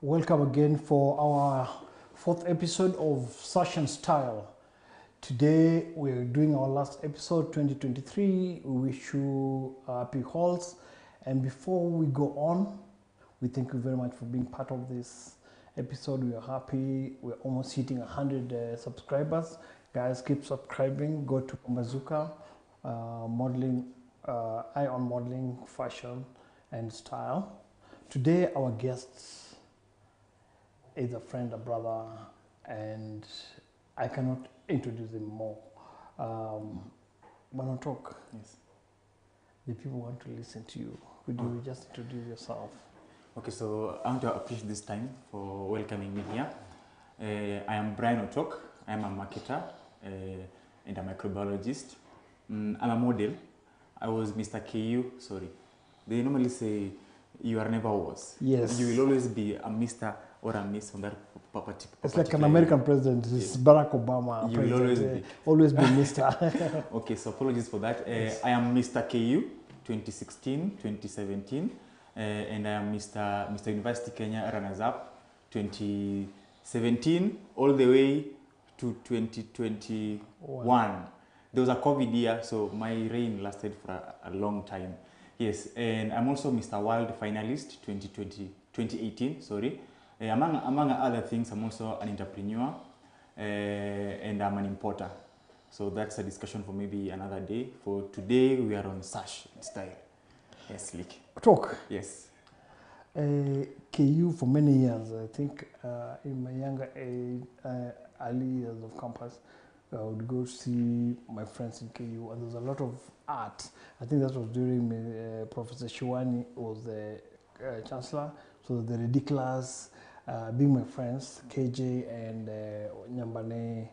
Welcome again for our fourth episode of Sash Style. Today we're doing our last episode 2023. We wish you happy hauls. And before we go on, we thank you very much for being part of this episode. We are happy. We're almost hitting 100 subscribers. Guys, keep subscribing. Go to Pambazuka modeling, eye on modeling, fashion, and style. Today, our guests is a friend, a brother, and I cannot introduce him more. Wanna talk? Yes. The people want to listen to you. Could you just introduce yourself? Okay, so I want to appreciate this time for welcoming me here. I am Brian Otok. I am a marketer and a microbiologist. I'm a model. I was Mr. KU, sorry. They normally say you are never was. Yes. You will always be a Mr. or a Miss on that particular. It's like an American president. It's Barack Obama. You will always be Mr. Okay, so apologies for that. Yes. I am Mr. KU 2016, 2017. And I am Mr. University Kenya runners-up 2017 all the way to 2021. Wow. There was a COVID year, so my reign lasted for a long time. Yes, and I'm also Mr. World finalist 2018, sorry. Among other things, I'm also an entrepreneur and I'm an importer. So that's a discussion for maybe another day. For today, we are on Sash Style. Yes, Lick. Talk. Yes. KU for many years, I think in my younger age, early years of campus, I would go see my friends in KU, and there was a lot of art. I think that was during Professor Shiwani was the chancellor, so the ridiculous, being my friends, KJ and Nyambane,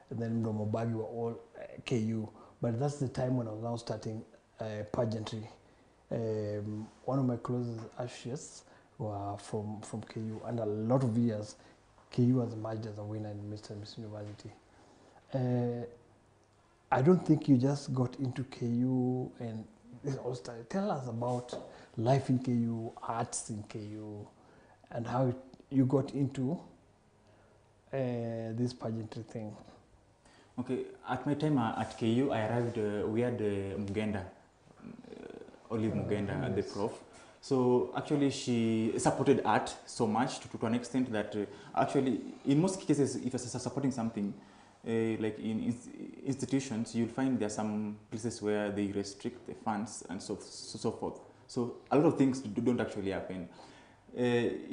and then Mdomobagi were all KU. But that's the time when I was now starting pageantry. One of my closest associates were from KU, and a lot of years, KU has emerged as a winner in Mr. and Miss University. I don't think you just got into KU and this all started. Tell us about life in KU, arts in KU, and how you got into this pageantry thing. Okay, at my time at KU, I arrived, we had Mugenda, Olive Mugenda, yes, at the prof. So actually she supported art so much to an extent that actually in most cases, if you're supporting something, like in institutions, you'll find there are some places where they restrict the funds and so forth. So a lot of things don't actually happen.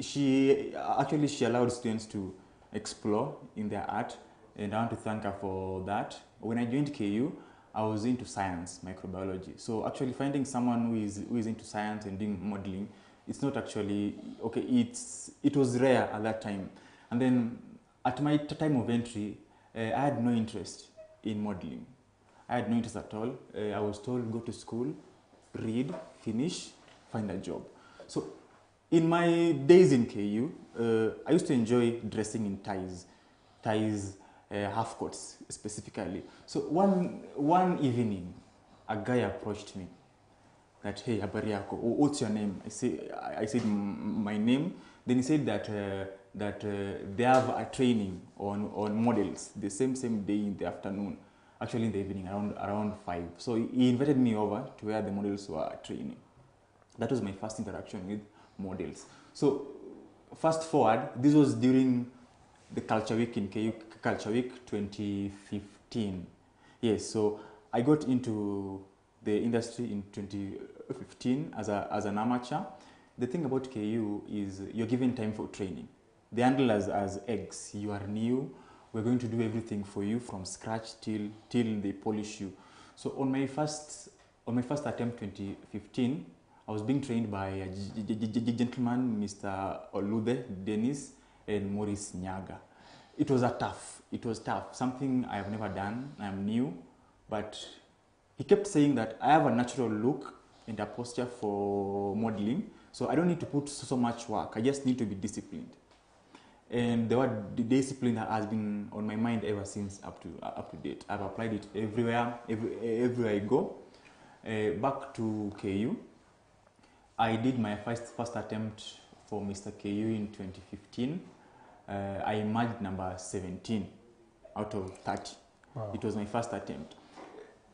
She allowed students to explore in their art, and I want to thank her for that. When I joined KU, I was into science, microbiology. So actually finding someone who is into science and doing modeling, it's not actually, okay, it was rare at that time. And then at my time of entry, I had no interest in modeling. I had no interest at all. I was told, go to school, read, finish, find a job. So in my days in KU, I used to enjoy dressing in ties, half coats specifically. So one evening, a guy approached me that, hey, habari yako, what's your name? I said my name. Then he said that they have a training on models the same day in the afternoon, actually in the evening around 5. So he invited me over to where the models were training. That was my first interaction with models. So fast forward, this was during the Culture Week in KU, Culture Week 2015. Yes, so I got into the industry in 2015 as an amateur. The thing about KU is you're given time for training. They handle us as eggs. You are new. We're going to do everything for you from scratch till they polish you. So on my first attempt, 2015, I was being trained by a gentleman, Mr. Olude Dennis and Maurice Nyaga. It was tough. Something I have never done. I am new, but he kept saying that I have a natural look and a posture for modeling. So I don't need to put so much work. I just need to be disciplined. And the word discipline has been on my mind ever since up to date. I've applied it everywhere I go. Back to KU, I did my first attempt for Mr. KU in 2015. I emerged number 17 out of 30. Wow. It was my first attempt.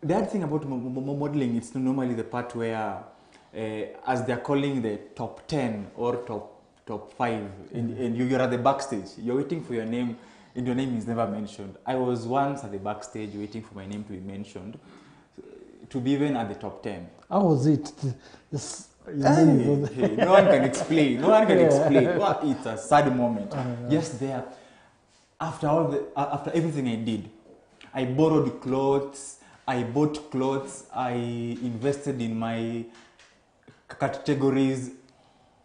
The other thing about modeling, it's normally the part where, as they're calling the top 10 or top 5, and you're at the backstage, you're waiting for your name, and your name is never mentioned. I was once at the backstage waiting for my name to be mentioned, to be even at the top 10. How was it? Hey, no one can explain. No one can explain. Well, it's a sad moment. Just there, after everything I did, I borrowed clothes, I bought clothes, I invested in my categories,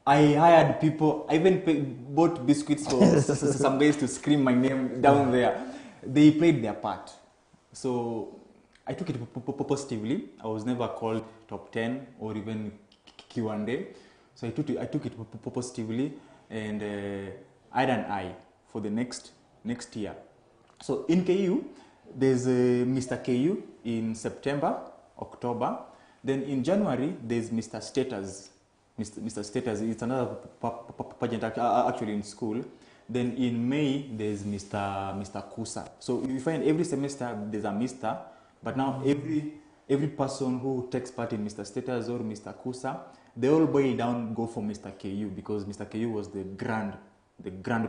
I hired people, I even bought biscuits for some guys to scream my name down there. They played their part. So I took it positively. I was never called top 10 or even Q&A. So I took it positively, and I had an eye for the next year. So in KU, there's Mr. KU in September, October. Then in January, there's Mr. Status. Mr. Status, it's another pageant actually in school. Then in May, there's Mr. Kusa. So you find every semester there's a Mr. But now every person who takes part in Mr. Status or Mr. Kusa, they all boil down, go for Mr. KU, because Mr. KU was the grand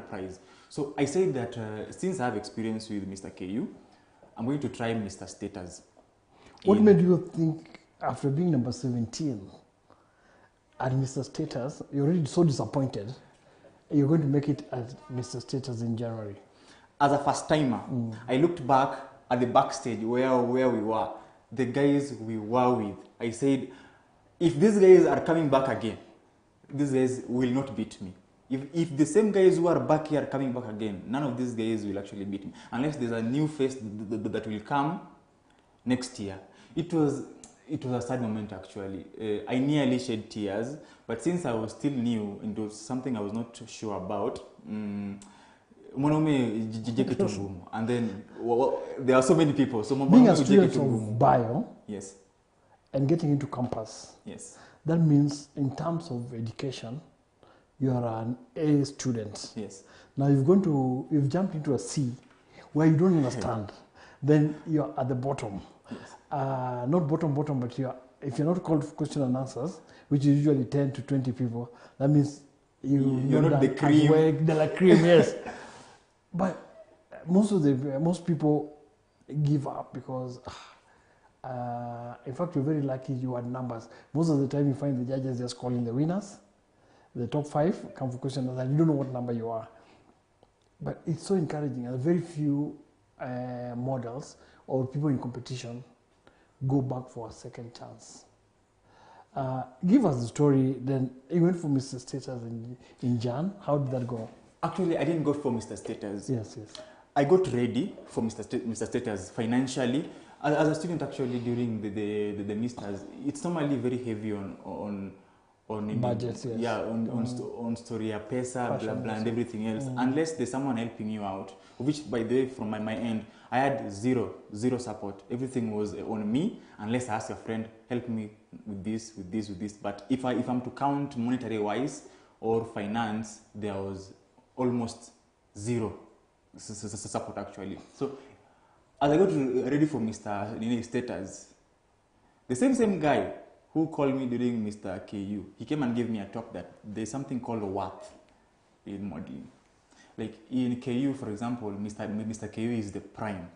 prize. So I say that since I have experience with Mr. KU, I'm going to try Mr. Status. What made you think, after being number 17 at Mr. Status, you're already so disappointed, you're going to make it at Mr. Status in January? As a first timer, I looked back at the backstage where we were, the guys we were with. I said, if these guys are coming back again, these guys will not beat me. If the same guys who are back here are coming back again, none of these guys will actually beat me. Unless there's a new face that will come next year. It was a sad moment actually. I nearly shed tears, but since I was still new and it was something I was not sure about, and then there are so many people. So being a student of bio, yes, and getting into campus, yes, that means in terms of education, you are an A student. Yes. Now you've jumped into a C where you don't understand. Then you're at the bottom. Yes. Not bottom, but if you're not called for question and answers, which is usually 10 to 20 people, that means you're not the cream. The cream, yes. But most people give up because, in fact, you're very lucky you had numbers. Most of the time you find the judges just calling the winners. The top 5 come for question and you don't know what number you are. But it's so encouraging, and very few models or people in competition go back for a second chance. Give us the story. Then you went for Mr. Status in Jan. How did that go? Actually, I didn't go for Mr. Status. Yes. I got ready for Mr. Status financially. As a student, actually, during the Misters, it's normally very heavy on budgets, yes. Yeah, on story, pesa, blah blah, and everything else. Unless there's someone helping you out, which by the way, from my end, I had zero support. Everything was on me. Unless I ask a friend, help me with this. But if I'm to count monetary wise or finance, there was almost zero support actually. So as I got ready for Mr. Status, the same guy who called me during Mr. KU, he came and gave me a talk that there's something called worth in modeling. Like in KU, for example, Mr. KU is the prime.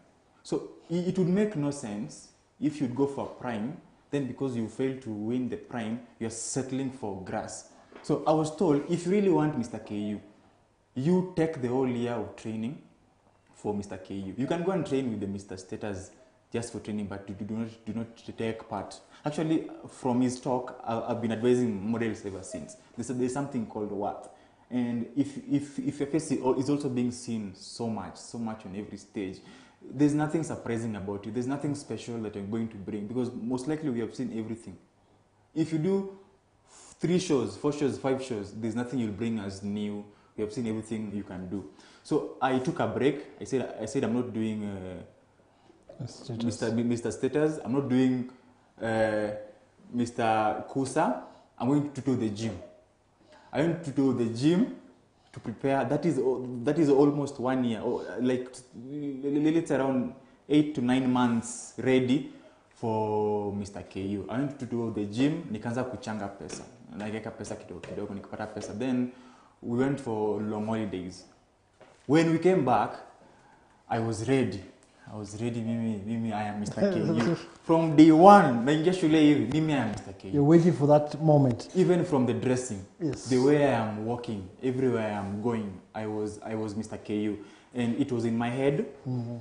So it would make no sense if you'd go for prime, then because you failed to win the prime, you're settling for grass. So I was told, if you really want Mr. KU, you take the whole year of training for Mr. KU. You can go and train with the Mr. Status just for training, but do not take part. Actually, from his talk, I've been advising models ever since. There's something called worth. And if your face is also being seen so much on every stage, there's nothing surprising about you. There's nothing special that you're going to bring, because most likely we have seen everything. If you do 3 shows, 4 shows, 5 shows, there's nothing you'll bring as new. We have seen everything you can do. So I took a break. I said I'm not doing Mr. Status. I'm not doing Mr. Kusa. I'm going to do the gym. I went to do the gym to prepare. That is almost 1 year, or like it's around 8 to 9 months ready for Mr. KU. I went to do the gym, nikaanza kuchanga pesa. Naikeka pesa kidogo nikapata pesa. Then we went for long holidays. When we came back, I was ready. Mimi, I am Mr. KU. From day one, naingia shule hivi, mimi I am Mr. KU. You're waiting for that moment. Even from the dressing, yes, the way I am walking, everywhere I am going, I was Mr. KU. And it was in my head. Mm-hmm.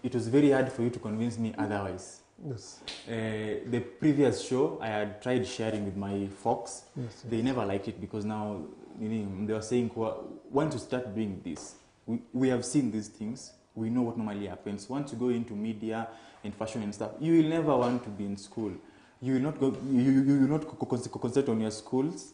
It was very hard for you to convince me otherwise. Yes. The previous show, I had tried sharing with my folks. Yes, they never liked it because now they were saying, once you start doing this, we have seen these things. We know what normally happens. Once you go into media and fashion and stuff, you will never want to be in school. You will not go. You will not concentrate on your schools.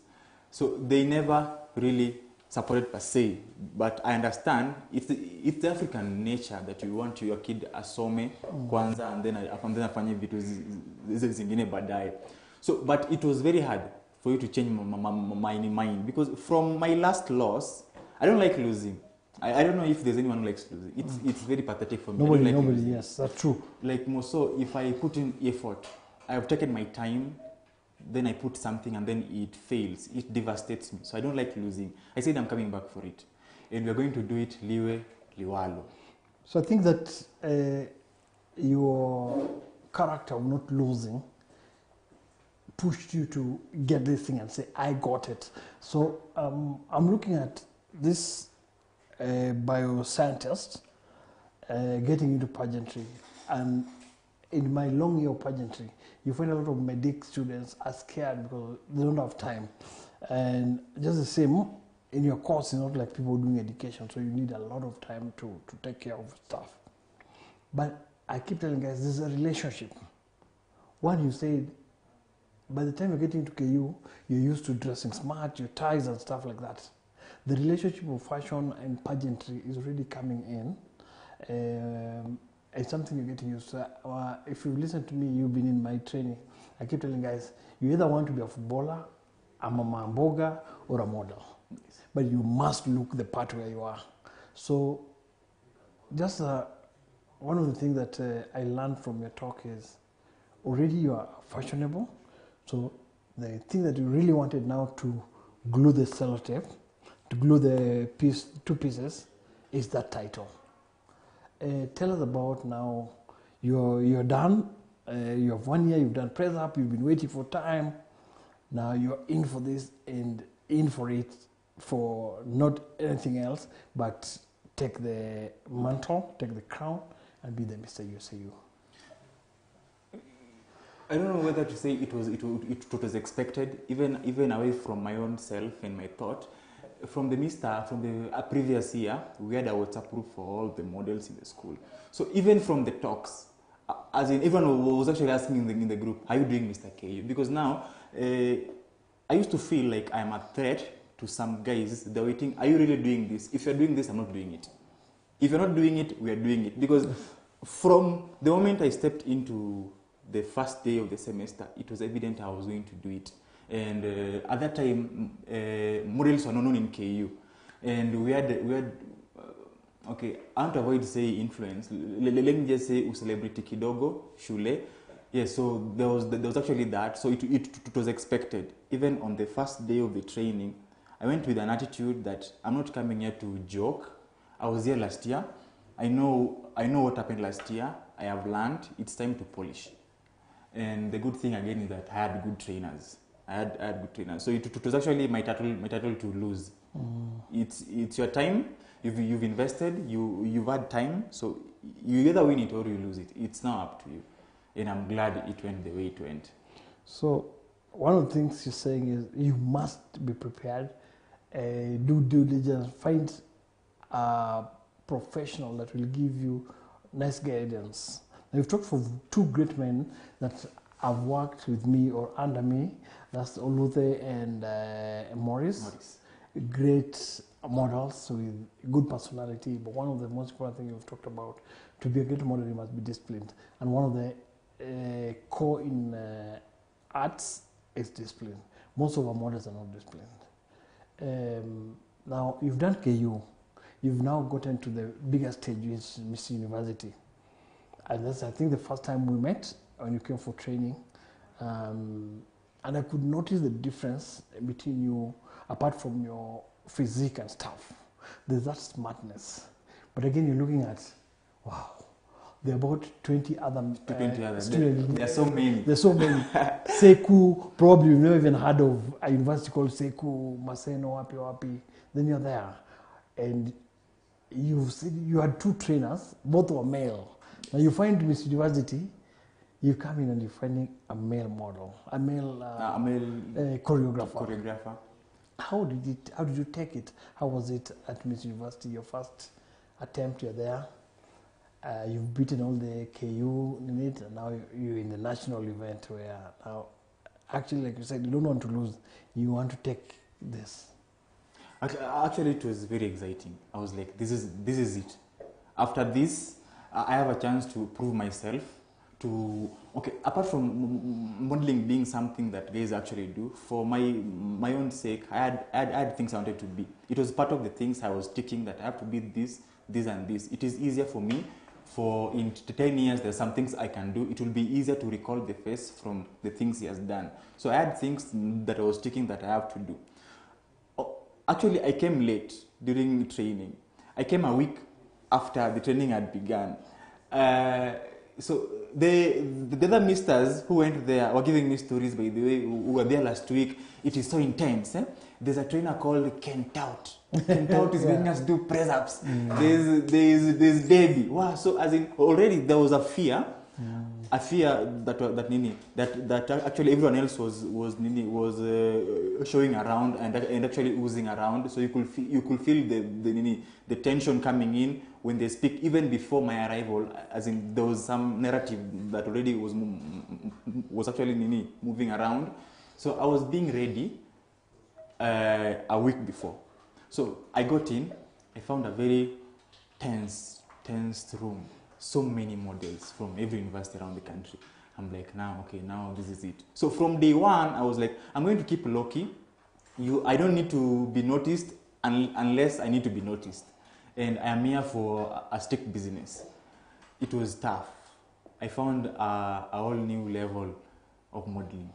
So they never really supported per se. But I understand it's the African nature that you want your kid asome kwanza and then afanye vitu zingine baadaye. So, but it was very hard for you to change my mind because from my last loss, I don't like losing. I don't know if there's anyone who likes losing. It's very pathetic for me. Nobody, yes, that's true. Like more so, if I put in effort, I have taken my time, then I put something and then it fails. It devastates me. So I don't like losing. I said I'm coming back for it. And we're going to do it liwe, liwalo. So I think that your character of not losing pushed you to get this thing and say, I got it. So I'm looking at this bioscientist getting into pageantry, and in my long year of pageantry, you find a lot of medic students are scared because they don't have time, and just the same in your course, it's not like people doing education, so you need a lot of time to take care of stuff. But I keep telling guys, this is a relationship. One, you said, by the time you're getting to KU, you're used to dressing smart, your ties and stuff like that. The relationship of fashion and pageantry is really coming in. It's something you're getting used to. If you listen to me, you've been in my training. I keep telling guys, you either want to be a footballer, a mamboga, or a model. Yes. But you must look the part where you are. So just one of the things that I learned from your talk is already you are fashionable. So the thing that you really wanted now to glue the sellotape, to glue the two pieces, is that title. Tell us about now, you're done, you have 1 year, you've done press up, you've been waiting for time, now you're in for this and in for it for not anything else, but take the mantle, take the crown, and be the Mr. USAU. I don't know whether to say it was expected, even away from my own self and my thought. From the previous year, we had a WhatsApp group for all the models in the school. So even from the talks, as in everyone was actually asking in the group, are you doing Mr. KU? Because now, I used to feel like I'm a threat to some guys. They're waiting, are you really doing this? If you're doing this, I'm not doing it. If you're not doing it, we are doing it. Because from the moment I stepped into the first day of the semester, it was evident I was going to do it. And at that time, models were not known in KU. And we had okay, I want to avoid saying influence. Let me just say celebrity kidogo, shule. Yes, so there was actually that. So it was expected. Even on the first day of the training, I went with an attitude that I'm not coming here to joke. I was here last year. I know what happened last year. I have learned. It's time to polish. And the good thing again is that I had good trainers. I had good trainers. So it was actually my title to lose. It's your time. You've invested. You've had time. So you either win it or you lose it. It's now up to you. And I'm glad it went the way it went. So one of the things you're saying is you must be prepared. Do due diligence. Find a professional that will give you nice guidance. Now, you've talked for two great men that have worked with me or under me. That's Oluthe and Morris. Great models with good personality. But one of the most important things you've talked about, to be a great model, you must be disciplined. And one of the core in arts is discipline. Most of our models are not disciplined. Now you've done KU, you've now gotten to the bigger stage, which is Miss University, and that's I think the first time we met when you came for training, and I could notice the difference between you, apart from your physique and stuff. There's that smartness, but again you're looking at, wow, there are about 20 other students. There are so many. There's so many. Seku, probably you've never even heard of a university called Seku, Maseno, Wapi. Then you're there. And you had 2 trainers, both were male. Now you find Miss University, you come in and you're finding a male model, a male choreographer. How did you take it? How was it at Miss University, your first attempt, you're there? You've beaten all the KU in it, and now you're in the national event where now, actually, like you said, you don't want to lose. You want to take this. Actually, it was very exciting. I was like, this is it. After this, I have a chance to prove myself. Apart from modeling being something that guys actually do, for my own sake, I had things I wanted to be. It was part of the things I was ticking, that I have to be this, and this. It is easier for me. For in 10 years, there's some things I can do. It will be easier to recall the face from the things he has done. So I had things that I was ticking that I have to do. Actually, I came late during training. I came a week after the training had begun. So the other misters who went there were giving me stories, by the way, who were there last week. It is so intense. There's a trainer called Kent Out. Kent Out is making us do press-ups. There's baby. Wow. So as in already there was a fear that actually everyone else was showing around and actually oozing around. So you could feel the tension coming in when they speak, even before my arrival. As in there was some narrative that already was actually moving around. So I was being ready a week before. So I got in, I found a very tense room. So many models from every university around the country. I'm like, now this is it. So from day one, I was like, I'm going to keep low-key. I don't need to be noticed unless I need to be noticed. And I am here for a strict business. It was tough. I found a whole new level of modeling.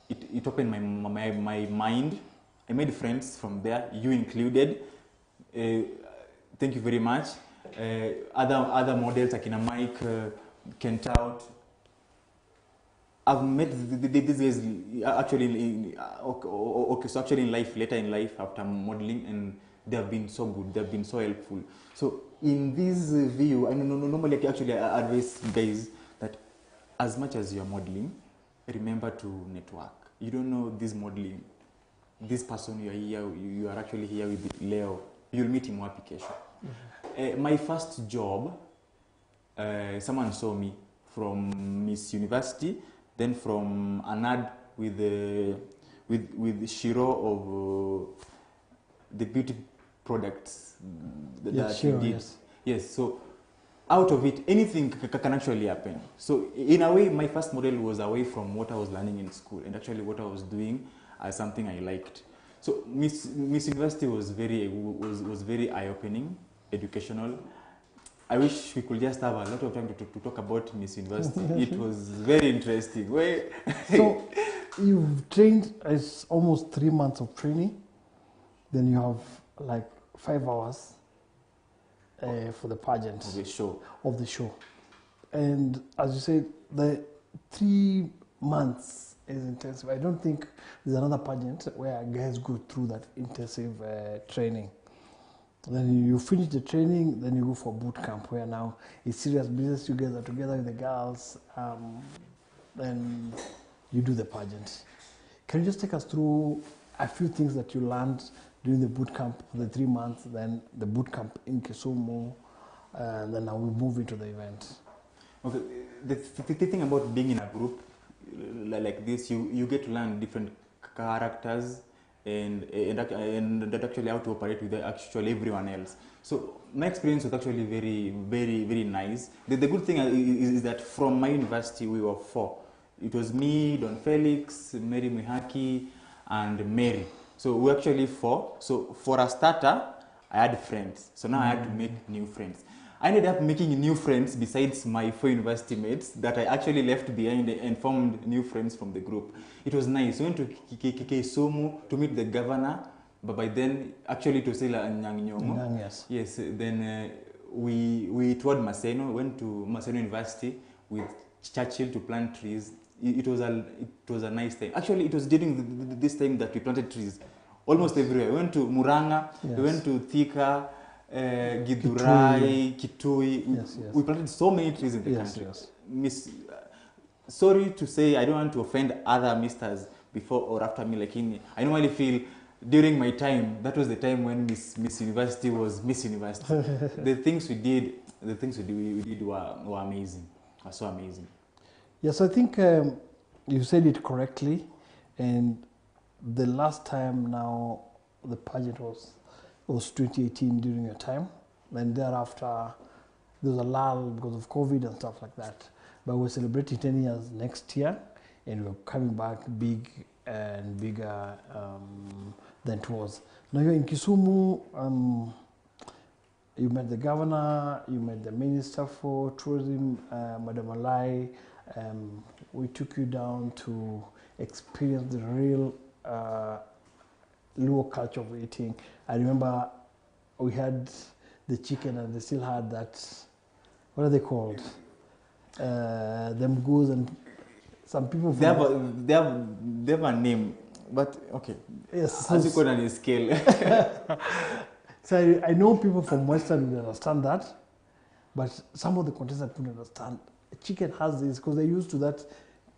It opened my mind. I made friends from there, you included. Thank you very much. Other models, like Mike, Kent Out. I've met these guys actually actually in life, later in life after modeling, and they have been so good. They have been so helpful. So in this view, I normally actually advise guys that as much as you're modeling, remember to network. You don't know this modeling. This person you are actually here with Leo. You'll meet him on application. Mm-hmm. My first job, someone saw me from Miss University, then from an ad with Shiro of the beauty products that she did. Yes. So out of it, anything can actually happen. So in a way, my first model was away from what I was learning in school and actually what I was doing as something I liked. So Miss University was very eye-opening, educational. I wish we could just have a lot of time to talk about Miss University. It was very interesting. So you've trained, it's almost 3 months of training. Then you have like 5 hours for the pageant. Of the show. And as you said, the 3 months is intensive. I don't think there's another pageant where guys go through that intensive training. Then you finish the training, then you go for boot camp, where now it's serious business. You guys are together with the girls, then you do the pageant. Can you just take us through a few things that you learned during the boot camp for the 3 months, then the boot camp in Kisumu, and then now we move into the event? Okay, the thing about being in a group like this, you get to learn different characters and actually how to operate with actually everyone else. So my experience was actually very, very, very nice. The good thing is that from my university we were 4. It was me, Don Felix, Mary Mihaki, and Mary. So we're actually 4. So for a starter, I had friends. So now I had to make new friends. I ended up making new friends besides my 4 university mates that I actually left behind and formed new friends from the group. It was nice. We went to Kisumu to meet the governor, but by then, actually to say Nyang, yes. Yes, then we toured Maseno, went to Maseno University with Churchill to plant trees. It was a nice time. Actually, it was during this time that we planted trees almost everywhere. We went to Muranga, we went to Thika, Githurai, Kitui. We planted so many trees in the country. Sorry to say, I don't want to offend other misters before or after me. Like I normally feel during my time, that was the time when Miss University was Miss University. the things we did were amazing. Were so amazing. Yes, I think you said it correctly, and the last time now the pageant was 2018 during your time, and thereafter there was a lull because of COVID and stuff like that. But we're celebrating 10 years next year, and we're coming back big and bigger than it was. Now you're in Kisumu. You met the governor, you met the minister for tourism, Madam Alai. We took you down to experience the real Luo culture of eating. I remember we had the chicken and they still had that, what are they called? Them goose, and some people... They have a name, but okay. Yes. As you call on a scale. So I know people from Western will understand that, but some of the contestants don't understand. Chicken has this because they're used to that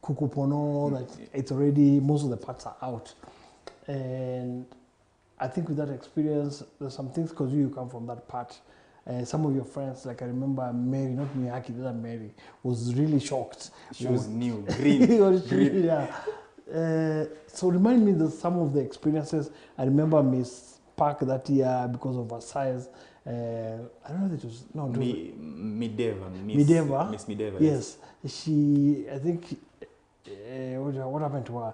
kukupono, that it's already, most of the parts are out. And I think with that experience, there's some things, because you come from that part. Some of your friends, like I remember Mary, not Miyaki, the other Mary, was really shocked. She was new, green. Green. Yeah. So remind me of some of the experiences. I remember Miss Park that year because of her size. I don't know if it was Mideva. Miss Mideva. Yes, she. I think what happened to her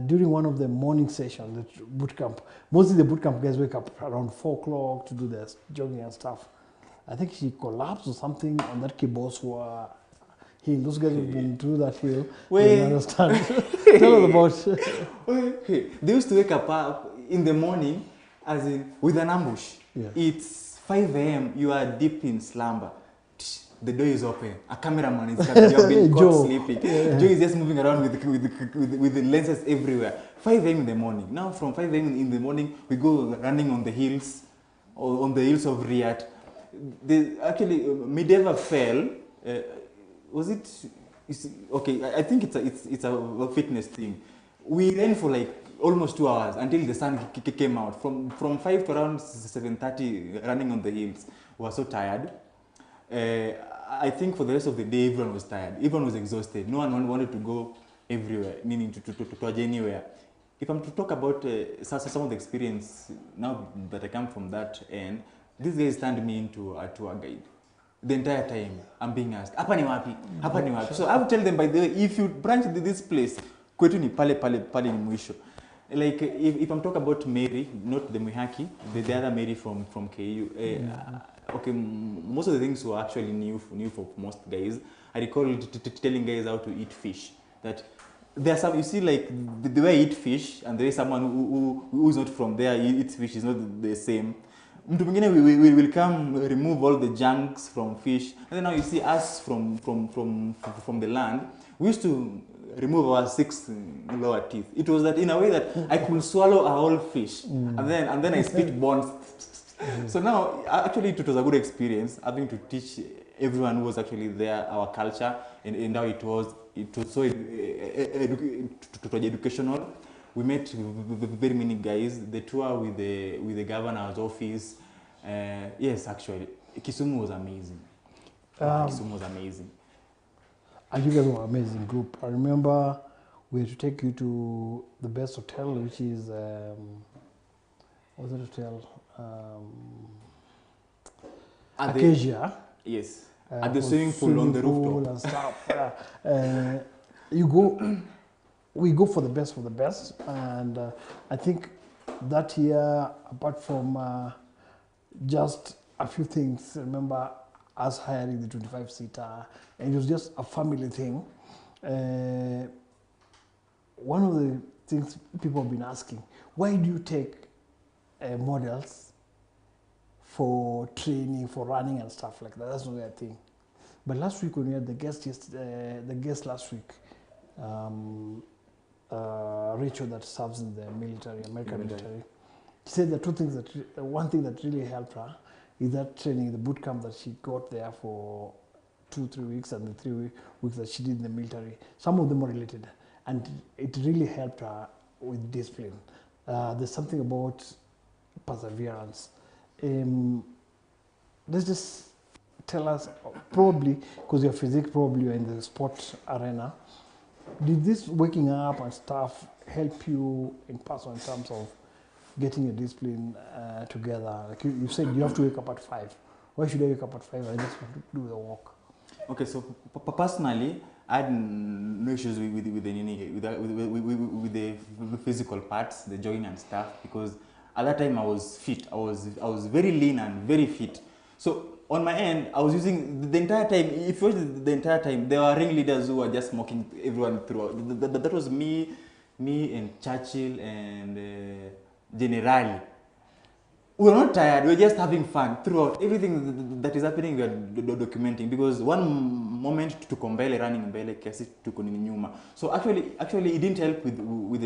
during one of the morning sessions, the boot camp. Mostly the boot camp guys wake up around 4 o'clock to do their jogging and stuff. I think she collapsed or something on that kibos hill. Those guys have been through that hill. They understand. Tell us about. They used to wake up in the morning, as in with an ambush. Yeah. It's 5 a.m. You are deep in slumber. The door is open. A cameraman is coming. You have been caught sleeping. Yeah. Joe is just moving around with the lenses everywhere. 5 a.m. in the morning. Now from 5 a.m. in the morning, we go running on the hills, or on the hills of Riyadh. Actually, Mideva fell. Was it? Okay, I think it's a fitness thing. We ran for like almost 2 hours until the sun came out. From 5 to around 7:30, running on the hills. We were so tired. I think for the rest of the day, everyone was tired. Everyone was exhausted. No one wanted to go everywhere, meaning to anywhere. If I'm to talk about some of the experience, now that I come from that end, these guys turned me into a tour guide. The entire time, I'm being asked, hapa ni wapi? Hapa ni wapi? So I would tell them, by the way, if you branch this place, kwetu ni pale ni mwisho. Like, if I'm talking about Mary, not the Muhaki, the other Mary from KU, okay, most of the things were actually new for most guys. I recall telling guys how to eat fish. That there are some, you see, like, the way I eat fish, and there is someone who is not from there, eats fish, is not the same. Mtu mwingine we will come remove all the junks from fish, and then now you see us from the land. We used to remove our 6 lower teeth. It was that in a way that I could swallow a whole fish, and then I spit bones. So now, actually, it was a good experience having to teach everyone who was actually there our culture and how it was so educational. We met very many guys. The tour with the governor's office. Yes, actually, Kisumu was amazing. Kisumu was amazing. And you guys were an amazing group. I remember we had to take you to the best hotel, which is what's the hotel? Acacia. Yes. At the swimming pool on the rooftop and stuff. You go. we go for the best, and I think that year, apart from just a few things, remember us hiring the 25-seater, and it was just a family thing. One of the things people have been asking, why do you take models for training, for running and stuff like that? That's not their thing. But last week when we had the guest last week, Rachel that serves in the military, American military, she said the two things that, one thing that really helped her is that training, the boot camp that she got there for 2-3 weeks, and the 3 weeks that she did in the military. Some of them are related, and it really helped her with discipline. There's something about perseverance. Let's just tell us, probably, because your physique, probably you're in the sport arena, did this waking up and stuff help you in person in terms of getting your discipline together? Like you said, you have to wake up at 5. Why should I wake up at 5? I just want to do the walk. Okay, so personally, I had no issues with the physical parts, the jogging and stuff, because at that time I was fit. I was very lean and very fit. So on my end, I was using the entire time. If you watch the entire time, there were ringleaders who were just mocking everyone throughout. That was me and Churchill and Generali. We were not tired. We were just having fun throughout. Everything that is happening, we are documenting, because one moment to mbele running mbele kiasi tuko nyuma. So actually it didn't help with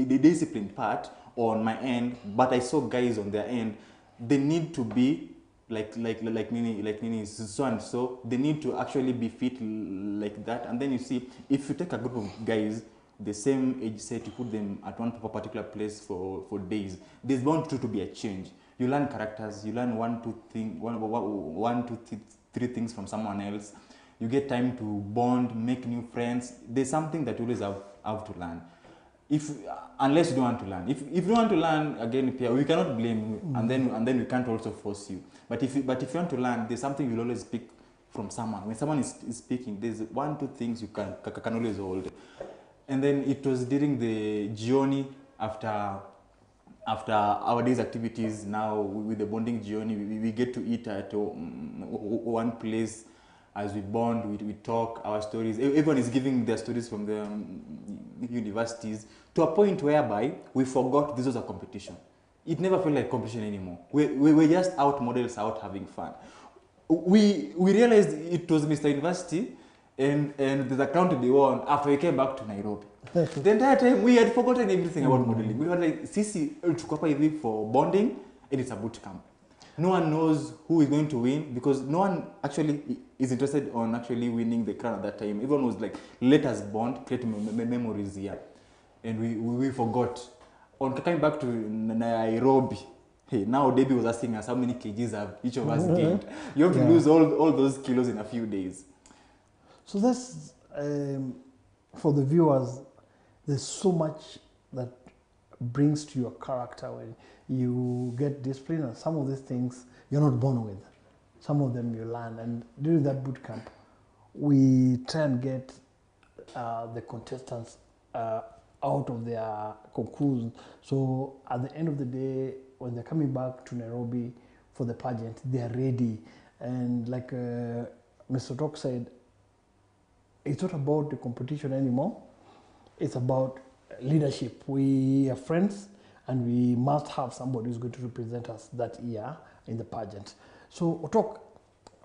the discipline part on my end, but I saw guys on their end. They need to be like Nini, so and so. They need to actually be fit like that. And then you see, if you take a group of guys the same age set, you put them at one particular place for days, there's bound to be a change. You learn characters, you learn one, two, three things from someone else. You get time to bond, make new friends. There's something that you always have to learn. Unless you don't want to learn. If you don't want to learn, again, we cannot blame you, and then we can't also force you. But if you want to learn, there's something you'll always pick from someone. When someone is speaking, there's 1-2 things you can always hold. And then it was during the journey after our day's activities. Now with the bonding journey, we get to eat at one place. As we bond, we talk our stories. Everyone is giving their stories from the universities, to a point whereby we forgot this was a competition. It never felt like competition anymore. We were just out models, out having fun. We realized it was Mr. University and there's a county they won after we came back to Nairobi. The entire time we had forgotten everything about modeling. We were like, Sisi, for bonding, and it's a boot camp. No one knows who is going to win, because no one actually is interested on actually winning the crown at that time. Everyone was like, let us bond, create memories here. And we forgot. On coming back to Nairobi, hey, now Debbie was asking us how many kgs have each of us gained. You have to lose all those kilos in a few days. So that's, for the viewers, there's so much that brings to your character when you get discipline, and some of these things you're not born with. Some of them you learn, and during that boot camp, we try and get the contestants out of their conclusion. So at the end of the day, when they're coming back to Nairobi for the pageant, they are ready. And like Mr. Tok said, it's not about the competition anymore. It's about leadership. We are friends, and we must have somebody who's going to represent us that year in the pageant. So, Otok,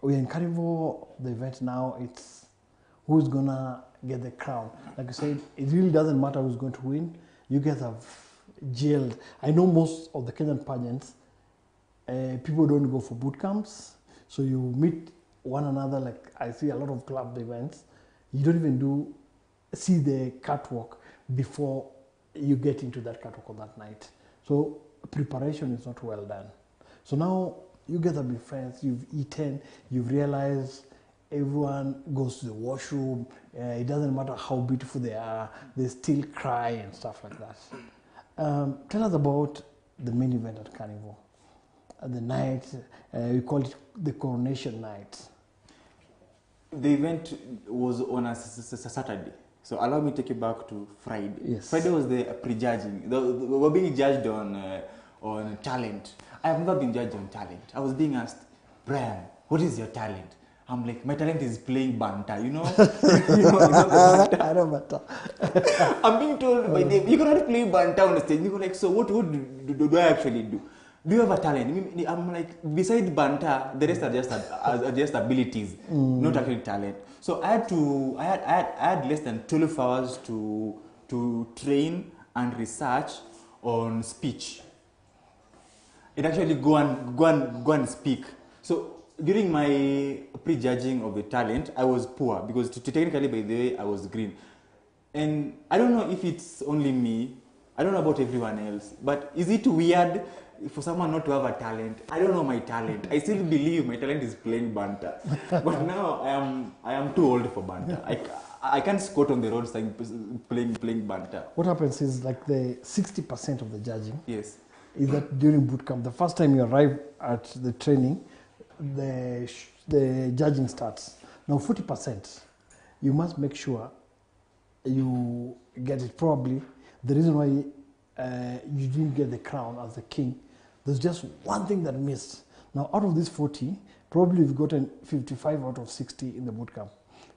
we're in Carnival, the event now, it's who's gonna get the crown. Like I said, it really doesn't matter who's going to win. You guys have jailed. I know most of the Kenyan pageants, people don't go for boot camps, so you meet one another. Like I see a lot of club events, you don't even see the catwalk before you get into that catwalk on that night. So preparation is not well done. So now you guys have been friends, you've eaten, you've realized everyone goes to the washroom, it doesn't matter how beautiful they are, they still cry and stuff like that. Tell us about the main event at Carnival. The night, we call it the coronation night. The event was on a Saturday. So allow me to take you back to Friday. Yes. Friday was the prejudging. We were being judged on talent. I have never been judged on talent. I was being asked, Brian, what is your talent? I'm like, my talent is playing banta, you know? You know the banta. I know banta. I'm being told by them, you cannot play banta on the stage. You go like, so what do I actually do? Do you have a talent? I'm like, besides banta, the rest are just abilities, not actually talent. So I had less than 12 hours to train and research on speech. It actually go and speak. So during my prejudging of the talent, I was poor because technically, by the way, I was green. And I don't know if it's only me. I don't know about everyone else. But is it weird for someone not to have a talent? I don't know my talent. I still believe my talent is playing banta. But now I am too old for banta. I can't squat on the road playing banta. What happens is like the 60% of the judging. Yes. Is that during boot camp, the first time you arrive at the training, the judging starts. Now 40%, you must make sure you get it. Probably the reason why you didn't get the crown as the king, there's just one thing that missed. Now out of this 40, probably you've gotten 55 out of 60 in the boot camp.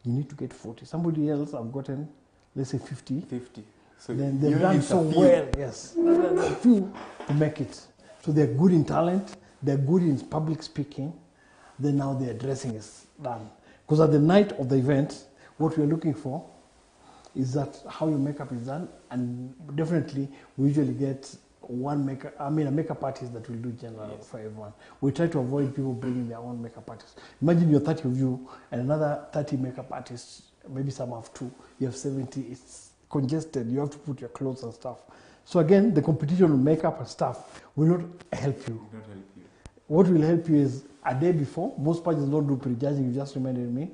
You need to get 40. Somebody else have gotten, let's say 50. 50. So then they've done so well, yes. A few to make it. So they're good in talent, they're good in public speaking, then now their dressing is done. Because at the night of the event, what we're looking for is that how your makeup is done, and definitely we usually get a makeup artist that will do general for everyone. We try to avoid people bringing their own makeup artist. Imagine you're 30 of you and another 30 makeup artists, maybe some have 2, you have 70, it's congested, you have to put your clothes and stuff. So again, the competition of makeup and stuff will not help you. What will help you is a day before. Most pageants don't do prejudging, you just reminded me.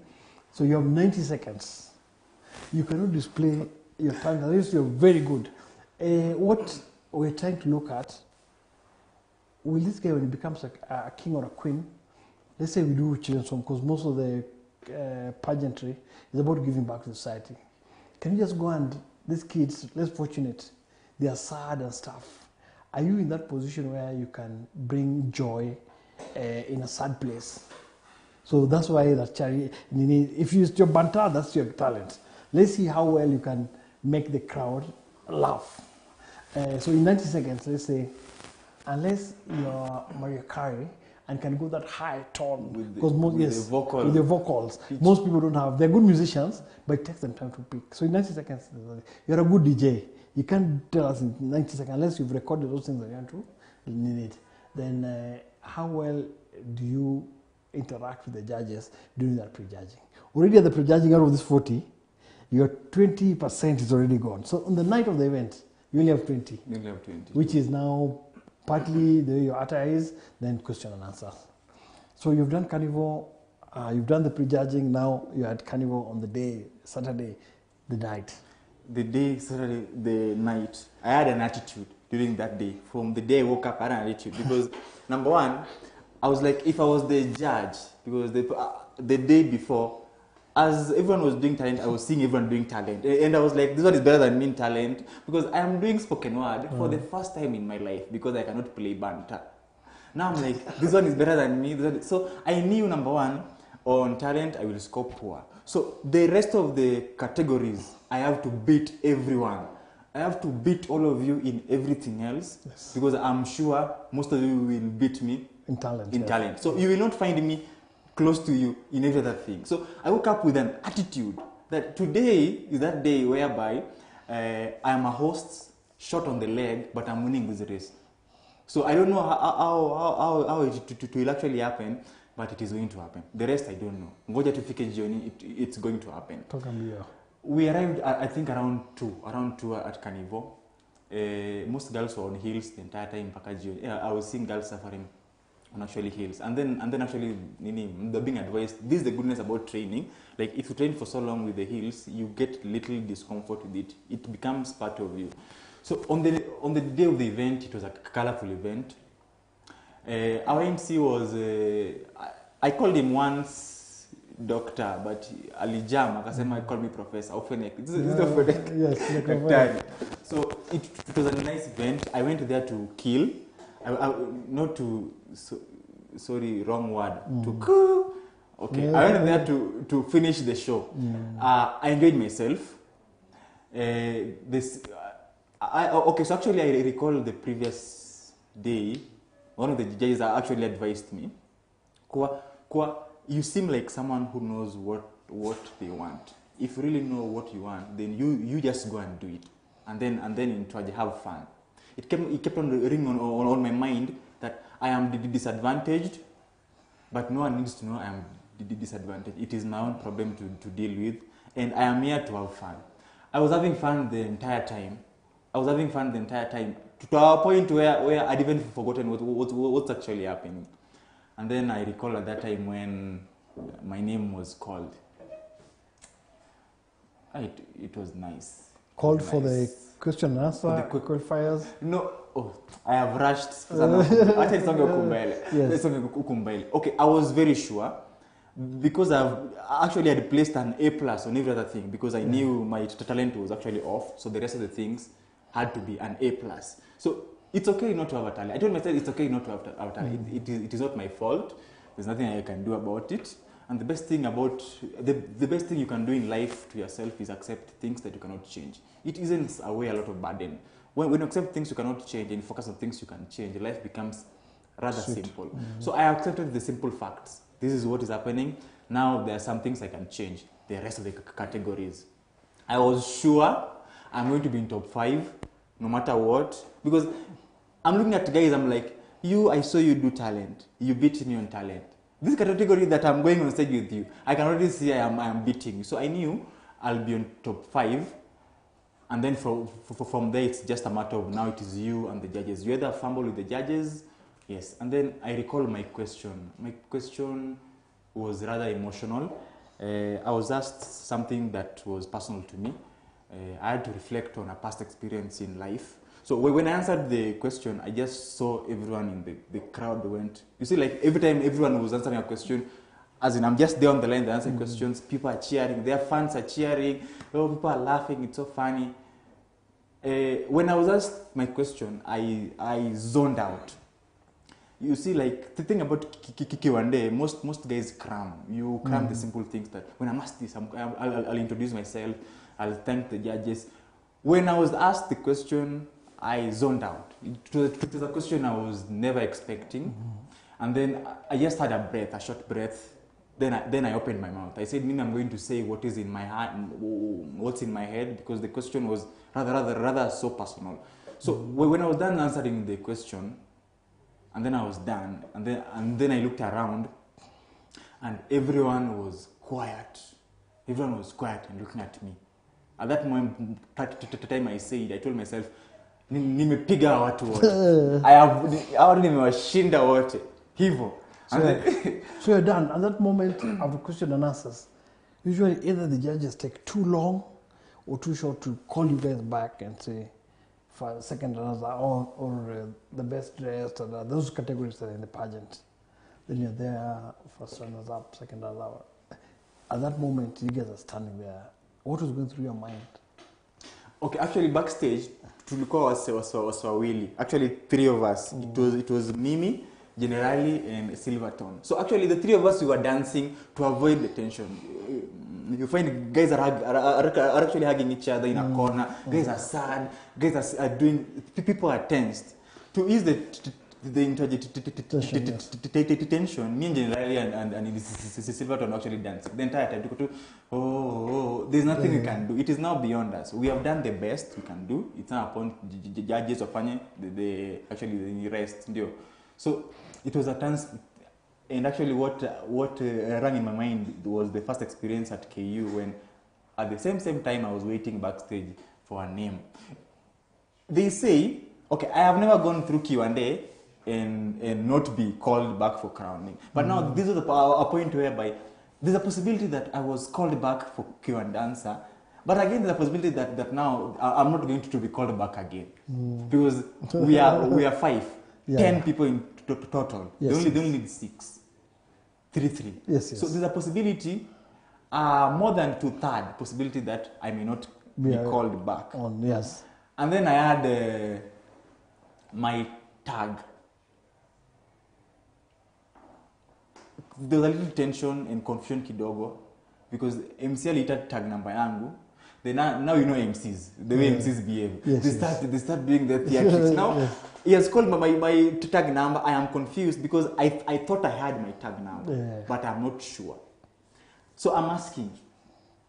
So you have 90 seconds. You cannot display your talent unless you're very good. What we're trying to look at, will this guy, when he becomes a king or a queen, let's say we do children's home, because most of the pageantry is about giving back to society. Can you just go and, these kids, less fortunate, they are sad and stuff. Are you in that position where you can bring joy in a sad place? So that's why that charity, if you use your banta, that's your talent. Let's see how well you can make the crowd laugh. So in 90 seconds, let's say, unless you're Mariah Carey and can go that high tone, because with the vocals, most people don't have. They're good musicians, but it takes them time to pick. So in 90 seconds, you're a good DJ. You can't tell us in 90 seconds unless you've recorded those things that you want to need. Then how well do you interact with the judges during that prejudging? Already at the prejudging, out of this 40, your 20% is already gone. So on the night of the event, you only have 20. You only have 20. Which is now partly the way your attire is, then question and answers. So you've done carnival, you've done the prejudging, now you're at carnival on the day, Saturday, the night. The day, Saturday, the night, I had an attitude during that day. From the day I woke up, I had an attitude. Because, number one, I was like, if I was the judge, because the day before, as everyone was doing talent, I was seeing everyone doing talent. And I was like, this one is better than me in talent, because I am doing spoken word for the first time in my life, because I cannot play banta. Now I'm like, this one is better than me. So I knew, number one, on talent, I will score poor. So the rest of the categories, I have to beat everyone. I have to beat all of you in everything else, because I'm sure most of you will beat me in talent. Talent. So you will not find me close to you in every other thing. So I woke up with an attitude that today is that day whereby I am a host, shot on the leg, but I'm winning this race. So I don't know how it will actually happen, but it is going to happen. The rest I don't know. Ngoja tufike jioni, it's going to happen. We arrived, I think, around 2 at Carnival. Most girls were on heels the entire time. I was seeing girls suffering on actually heels. And then actually, they're being advised, this is the goodness about training. Like, if you train for so long with the heels, you get little discomfort with it. It becomes part of you. So on the day of the event, it was a colorful event. Our MC was, I called him once, doctor, but alijam akasema call me professor. This is Yes, daktari. So it was a nice event. I went there to kill, not to sorry, wrong word, to kill. Okay, I went there to finish the show. I enjoyed myself. Okay, so actually I recall the previous day, one of the judges actually advised me, you seem like someone who knows what they want. If you really know what you want, then you just go and do it, and then in charge, have fun. It kept on ringing on my mind that I am disadvantaged, but no one needs to know I am disadvantaged. It is my own problem to deal with, and I am here to have fun. I was having fun the entire time. To a point where I'd even forgotten what's actually happening. And then I recall at that time when my name was called. It was nice. Called for the question and answer, qualifiers? No, I have rushed. Okay, I was very sure because I had placed an A+ on every other thing because I knew my talent was actually off, so the rest of the things had to be an A+. So it's okay not to have a talent. I told myself it's okay not to have a talent. It is not my fault. There's nothing I can do about it. And the best thing you can do in life to yourself is accept things that you cannot change. It isn't away a lot of burden. When you accept things you cannot change and focus on things you can change, life becomes rather simple. So I accepted the simple facts. This is what is happening. Now there are some things I can change. The rest of the categories. I was sure I'm going to be in top 5 no matter what. Because I'm looking at guys, I'm like, I saw you do talent. You beat me on talent. This category that I'm going on stage with you, I can already see I am beating you. So I knew I'll be on top 5. And then from there, it's just a matter of now it is you and the judges. You either fumble with the judges, yes. And then I recall my question. My question was rather emotional. I was asked something that was personal to me. I had to reflect on a past experience in life. So when I answered the question, I just saw everyone in the crowd went. You see, like every time everyone was answering a question, as in I'm just there on the line, they answer questions, people are cheering, their fans are cheering, people are laughing, it's so funny. When I was asked my question, I zoned out. You see, like the thing about Q&A, most guys cram. You cram the simple things that when I'm asked this, I'll introduce myself, I'll thank the judges. When I was asked the question, I zoned out. It was a question I was never expecting. And then I just had a short breath. Then I opened my mouth. I said, I'm going to say what is in my heart, what's in my head, because the question was rather so personal. So when I was done answering the question, and then I was done, and then I looked around, and everyone was quiet. Everyone was quiet and looking at me. At that moment, time I said, I told myself, nimepiga watu wote. Nimewashinda wote. Hivyo. So you're done. At that moment of the question and answers, usually either the judges take too long or too short to call you guys back and say, for second answer or the best dressed, or those categories that are in the pageant. Then you're there, first runners up, second runners up. At that moment, you guys are standing there. What was going through your mind? Okay, actually backstage, tulikuwa wawili. Actually 3 of us. It was Mimi, Generali, and Silverton. So actually the 3 of us, we were dancing to avoid the tension. You find guys are actually hugging each other in a corner. Guys are sad. Guys are doing. People are tensed. To ease the tension, me and Generali and Silverton actually dancing the entire time. There's nothing we can do. It is now beyond us. We have done the best we can do. It's now upon the judges of the rest. So it was a tense. And actually what rang in my mind was the first experience at KU when at the same time I was waiting backstage for a name. They say, okay, I have never gone through Q&A and not be called back for crowning. But now this is a point whereby there's a possibility that I was called back for Q and answer. But again, there's a possibility that now I'm not going to be called back again. Because we are 5, 10 people in total. Yes, they only need 6. 3-3. Yes, yes. So there's a possibility, more than 2/3 possibility that I may not be called back. Yes. And then I had my tag. There was a little tension and confusion kidogo because MC aliita tag number yangu. Then now you know MCs, the way MCs behave. Yes, they start doing their theatrics. Now he has called my tag number. I am confused because I thought I had my tag number, but I'm not sure. So I'm asking,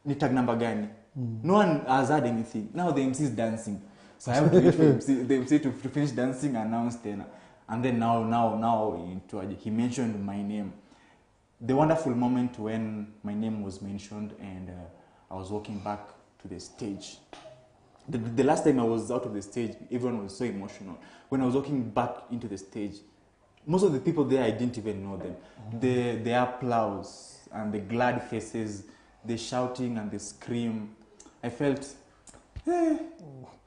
ni tag number gani? No one has had anything. Now the MC is dancing. So I have to wait for the MC to finish dancing, announce then. And then now he mentioned my name. The wonderful moment when my name was mentioned and I was walking back to the stage. The last time I was out of the stage, everyone was so emotional. When I was walking back into the stage, most of the people there, I didn't even know them. The applause and the glad faces, the shouting and the scream, I felt, this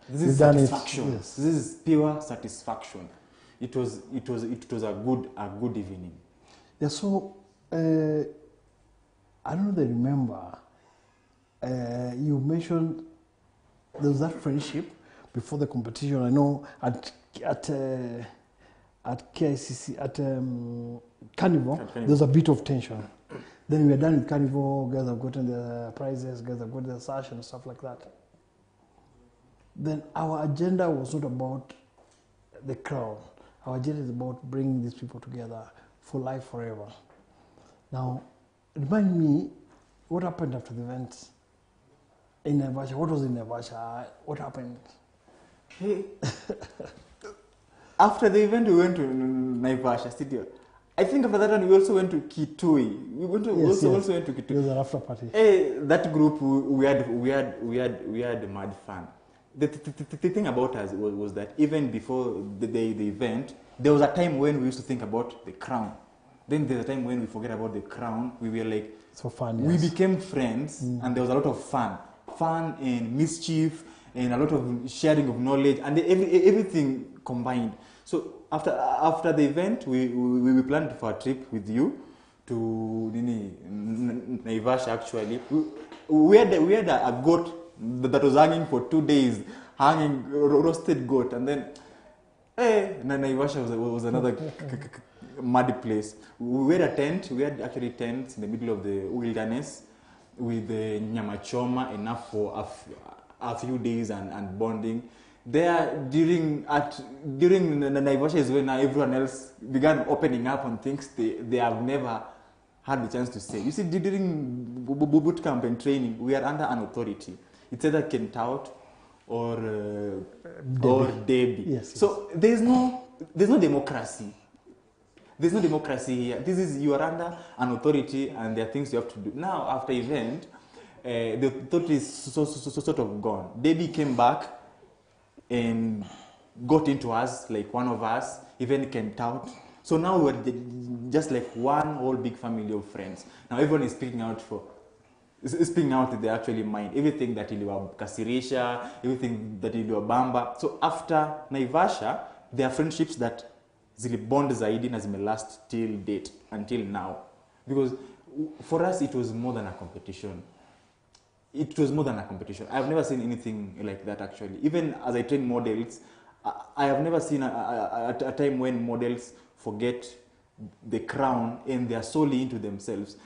is satisfaction. Yes. This is pure satisfaction. It was a good evening. Yeah. So I don't know if they remember. You mentioned there was that friendship before the competition. I know at KICC at Carnival there was a bit of tension. Then we were done with Carnival. Guys have gotten the prizes. Guys have gotten the sash and stuff like that. Then our agenda was not about the crown. Our agenda is about bringing these people together for life forever. Now, remind me, what happened after the event in Naivasha? What was in Naivasha? What happened? Hey. After the event, we went to Naivasha studio. I think after that one, we also went to Kitui. We also went to Kitui. It was an after party. Hey, that group, we had mad fun. The thing about us was that even before the event, there was a time when we used to think about the crown. Then there's a time when we forget about the crown. We were like, so fun. We became friends, and there was a lot of fun and mischief, and a lot of sharing of knowledge, and everything combined. So after the event, we planned for a trip with you to Naivasha. Actually, we had a goat that was hanging for 2 days, roasted goat, and then Naivasha was another muddy place. We had a tent. We had actually tents in the middle of the wilderness with the nyama choma, enough for a few days and bonding. There during the Naivasha is when everyone else began opening up on things they have never had the chance to say. You see, during boot camp and training, we are under an authority. It's either Kent Out or Debbie. Yes, so there's no democracy. There's no democracy here. You are under an authority, and there are things you have to do. Now, after event, the authority is sort of gone. Debbie came back and got into us, like one of us, even Kent Out. So now we're just like one whole big family of friends. Now everyone is speaking out their actually mind. Everything that iliwa Kasirisha, everything that iliwa Bamba. So after Naivasha, there are friendships that zilibond zaidi na zimelast till date, until now. Because for us, it was more than a competition. It was more than a competition. I've never seen anything like that, actually. Even as I train models, I have never seen a time when models forget the crown and they are solely into themselves.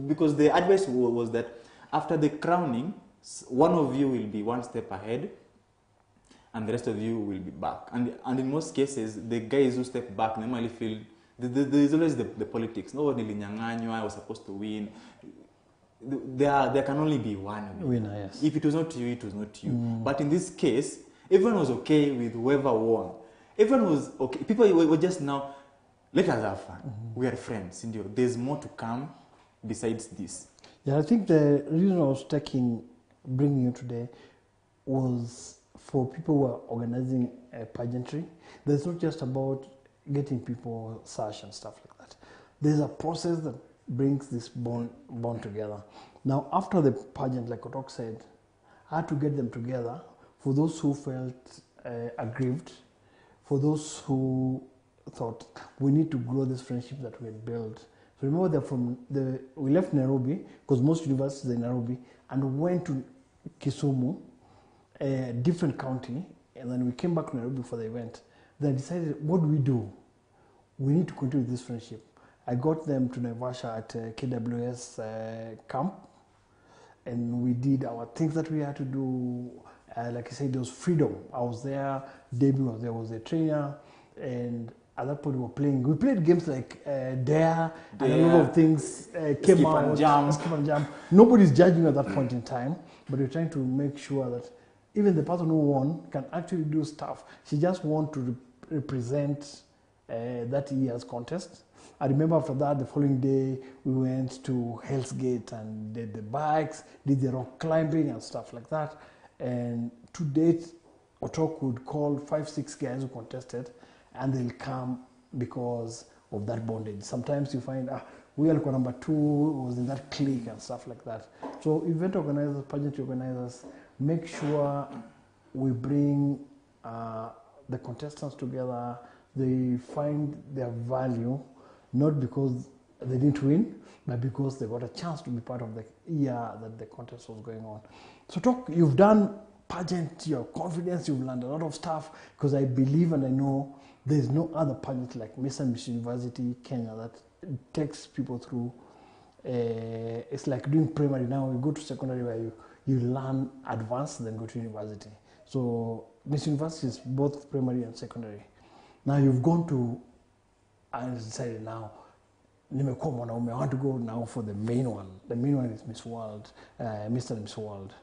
Because the advice was that after the crowning, one of you will be one step ahead and the rest of you will be back. And in most cases, the guys who step back normally feel there is always the politics. No one I was supposed to win. There can only be one winner. Yes. If it was not you, it was not you. But in this case, everyone was okay with whoever won. Everyone was okay. People were just now, let us have fun. We are friends. There's more to come besides this. Yeah, I think the reason I was bringing you today was for people who are organizing a pageantry. There's not just about getting people sash and stuff like that. There's a process that brings this bond together. Now, after the pageant, like Otok said, I had to get them together. For those who felt aggrieved, for those who thought we need to grow this friendship that we had built, So remember that we left Nairobi, because most universities are in Nairobi, and went to Kisumu, a different county, and then we came back to Nairobi for the event. Then I decided, what do we do? We need to continue this friendship. I got them to Naivasha at KWS camp, and we did our things that we had to do. Like I said, there was freedom. I was there, Debbie was there, was a trainer, and at that point we were playing. We played games like Dare, and a lot of things came Skip out. And jump. Skip and jump. Nobody's judging at that point in time, but we're trying to make sure that even the person who won can actually do stuff. She just wants to represent that year's contest. I remember after that, the following day, we went to Hell's Gate and did the bikes, did the rock climbing and stuff like that. And to date, Otok would call 5-6 guys who contested, and they'll come because of that bondage. Sometimes you find, we are number 2, was in that clique and stuff like that. So event organizers, pageantry organizers, make sure we bring the contestants together. They find their value, not because they didn't win, but because they got a chance to be part of the year that the contest was going on. So you've done pageant, your confidence, you've learned a lot of stuff, because I believe and I know there's no other pageant like Miss and Miss University Kenya that takes people through. It's like doing primary now, you go to secondary where you learn advanced, then go to university. So Miss University is both primary and secondary. Now you've gone to, I decided now, I want to go now for the main one. The main one is Miss World, Mr. and Miss World.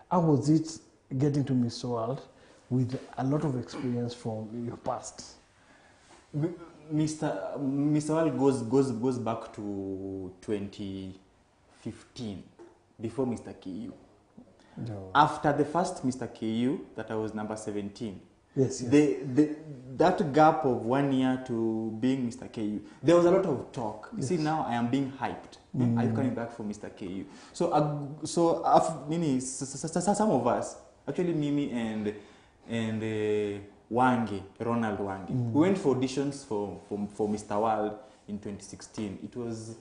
How was it getting to Miss World with a lot of experience from your past? Mr. World goes back to 2015, before Mr. KU. No. After the first Mr. KU, that I was number 17. Yes. That gap of 1 year to being Mr. KU, there was a lot of talk. You see, now I am being hyped. I'm coming back for Mr. KU. So some of us, actually Mimi and Ronald Wangi, we went for auditions for Mr. World in 2016. It was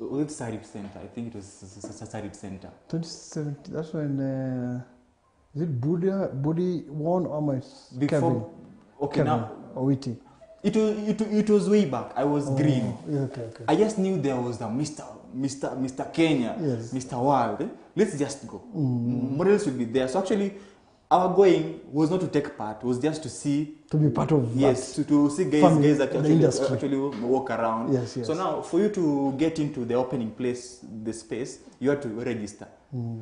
it Sarip Center? I think it was Sarip Center. 2017. That's when. Is it Budi won or my Kevin? Okay, Kevin now or Witty? It was way back. I was green. Yeah, okay. I just knew there was the Mr. Kenya, yes. Mr. World. Let's just go. Models will be there. So actually, our going was not to take part. It was just to see. To be part of. Yes, to see guys that actually walk around. Yes. So now, for you to get into the opening place, the space, you had to register.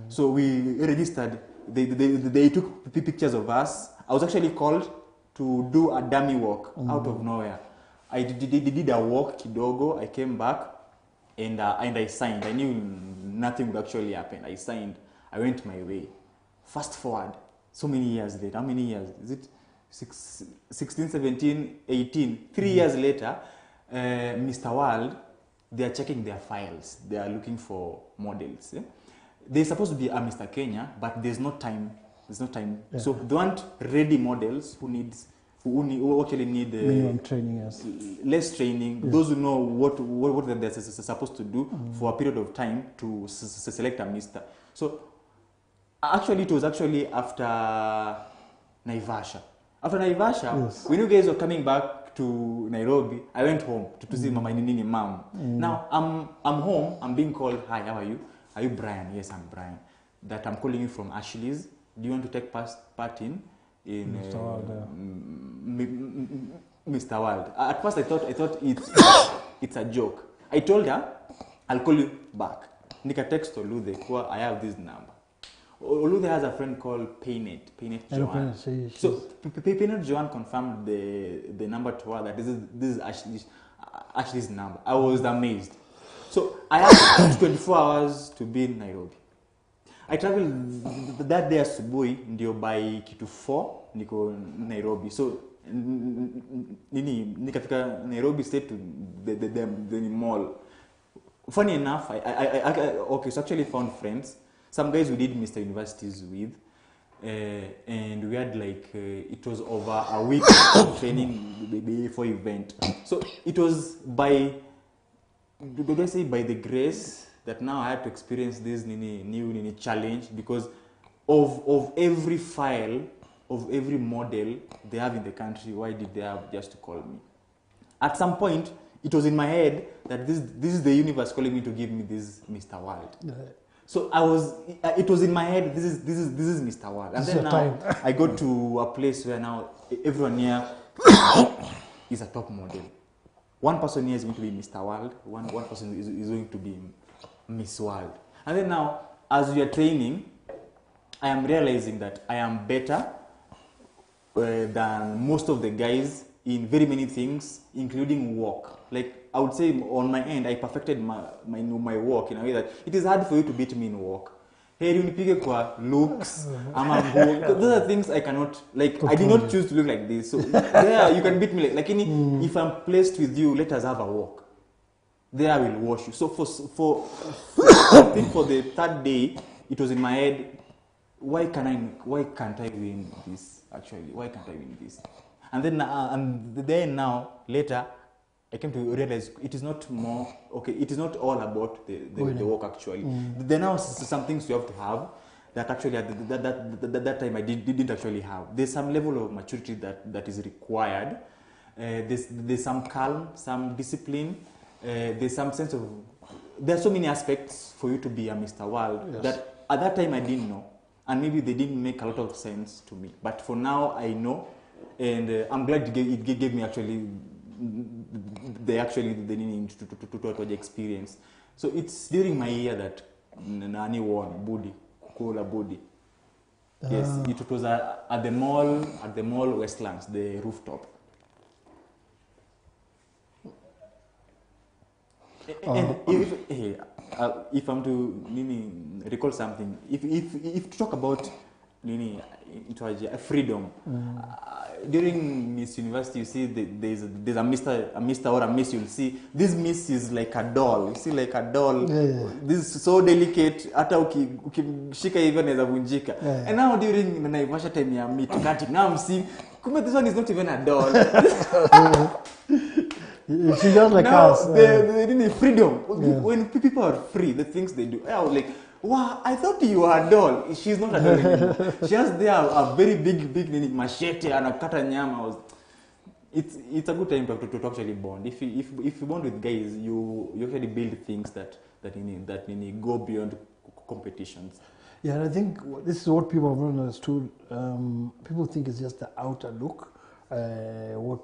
So we registered. They took pictures of us. I was actually called to do a dummy walk out of nowhere. I did a walk kidogo. I came back and I signed. I knew nothing would actually happen. I signed. I went my way. Fast forward, so many years later. How many years? Is it 16, 17, 18? 3 years later, Mr. World, they are checking their files. They are looking for models. There's supposed to be a Mr. Kenya, but there's no time. There's no time. Yeah. So they want ready models who actually need minimum training, yes. Less training. Yes. Those who know what they're supposed to do for a period of time to select a Mr. So actually, it was actually after Naivasha. After Naivasha, yes. When you guys were coming back to Nairobi, I went home to see Mama Nini Mom. Now I'm home. I'm being called. Hi, how are you? Are you Brian? Yes, I'm Brian. That I'm calling you from Ashley's. Do you want to take part in Mr. World? Mr. World. At first, I thought it's a joke. I told her I'll call you back. Nika text Olude. I have this number. Olude has a friend called Paynet Joanne. So Paynet Joanne confirmed the number to her that this is Ashley's number. I was amazed. So I had 24 hours to be in Nairobi. I traveled that day asubuhi ndio by kitu 4 niko Nairobi. So nikafika Nairobi straight to the mall. Funny enough, I so actually found friends. Some guys we did Mr. Universities with, and we had it was over a week of training before event. So it was by do I say by the grace that now I had to experience this new challenge, because of every file, of every model they have in the country, why did they have just to call me? At some point, it was in my head that this is the universe calling me to give me this Mr. World. Yeah. So it was in my head, this is Mr. World. And then now I got to a place where now everyone here is a top model. One person here is going to be Mr. World, one person is going to be Miss World. And then now, as we are training, I am realizing that I am better than most of the guys in very many things, including walk. Like, I would say on my end, I perfected my walk in a way that it is hard for you to beat me in walk. Hey, unipige kwa looks, those are things I cannot, like, I did not choose to look like this. So, there, you can beat me like if I'm placed with you, let us have a walk. There I will wash you. So, I think for the third day, it was in my head, why can't I win this, actually? Why can't I win this? And then now, later, I came to realize it is not more, okay, it is not all about the work, actually. There are now some things you have to have that actually at that time I didn't actually have. There's some level of maturity that is required. There's some calm, some discipline. There's some sense of, there are so many aspects for you to be a Mr. World that at that time I didn't know. And maybe they didn't make a lot of sense to me. But for now, I know. And I'm glad it gave me actually the need to experience. So it's during my year that Nani won Budi, Cola Budi. Yes, it was at the mall Westlands, the rooftop. And if I'm to recall something, if to talk about freedom, during Miss University, you see there's a Mr. or a Miss. You'll see this Miss is like a doll. You see, like a doll. This is so delicate. Hata ukishika even as a vunjika. And now during Naivasha time ya meet cutting, now I'm seeing, this one is not even a doll. She's just like now, us. They need freedom. When people are free, the things they do. I was like, wow, I thought you were a doll. She's not a doll anymore. She has there a very big machete and a kata nyama. It's a good time to actually bond. If you bond with guys, you actually build things that go beyond competitions. Yeah, and I think this is what people have not understood. People think it's just the outer look. What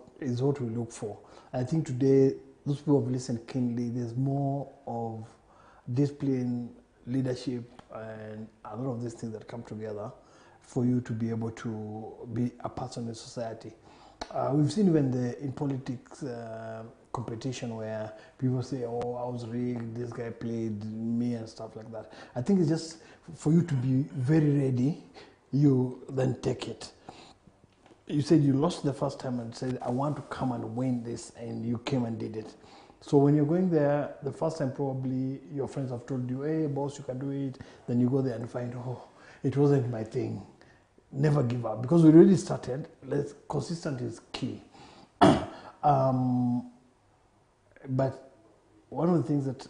we look for. I think today, those people have listened keenly. There's more of discipline, leadership, and a lot of these things that come together for you to be able to be a person in society. We've seen even in politics competition where people say, oh, I was rigged, this guy played me and stuff like that. I think it's just for you to be very ready, you then take it. You said you lost the first time and said, I want to come and win this, and you came and did it. So when you're going there, the first time probably your friends have told you, hey, boss, you can do it. Then you go there and find, oh, it wasn't my thing. Never give up. Because we already started. Consistent is key. But one of the things that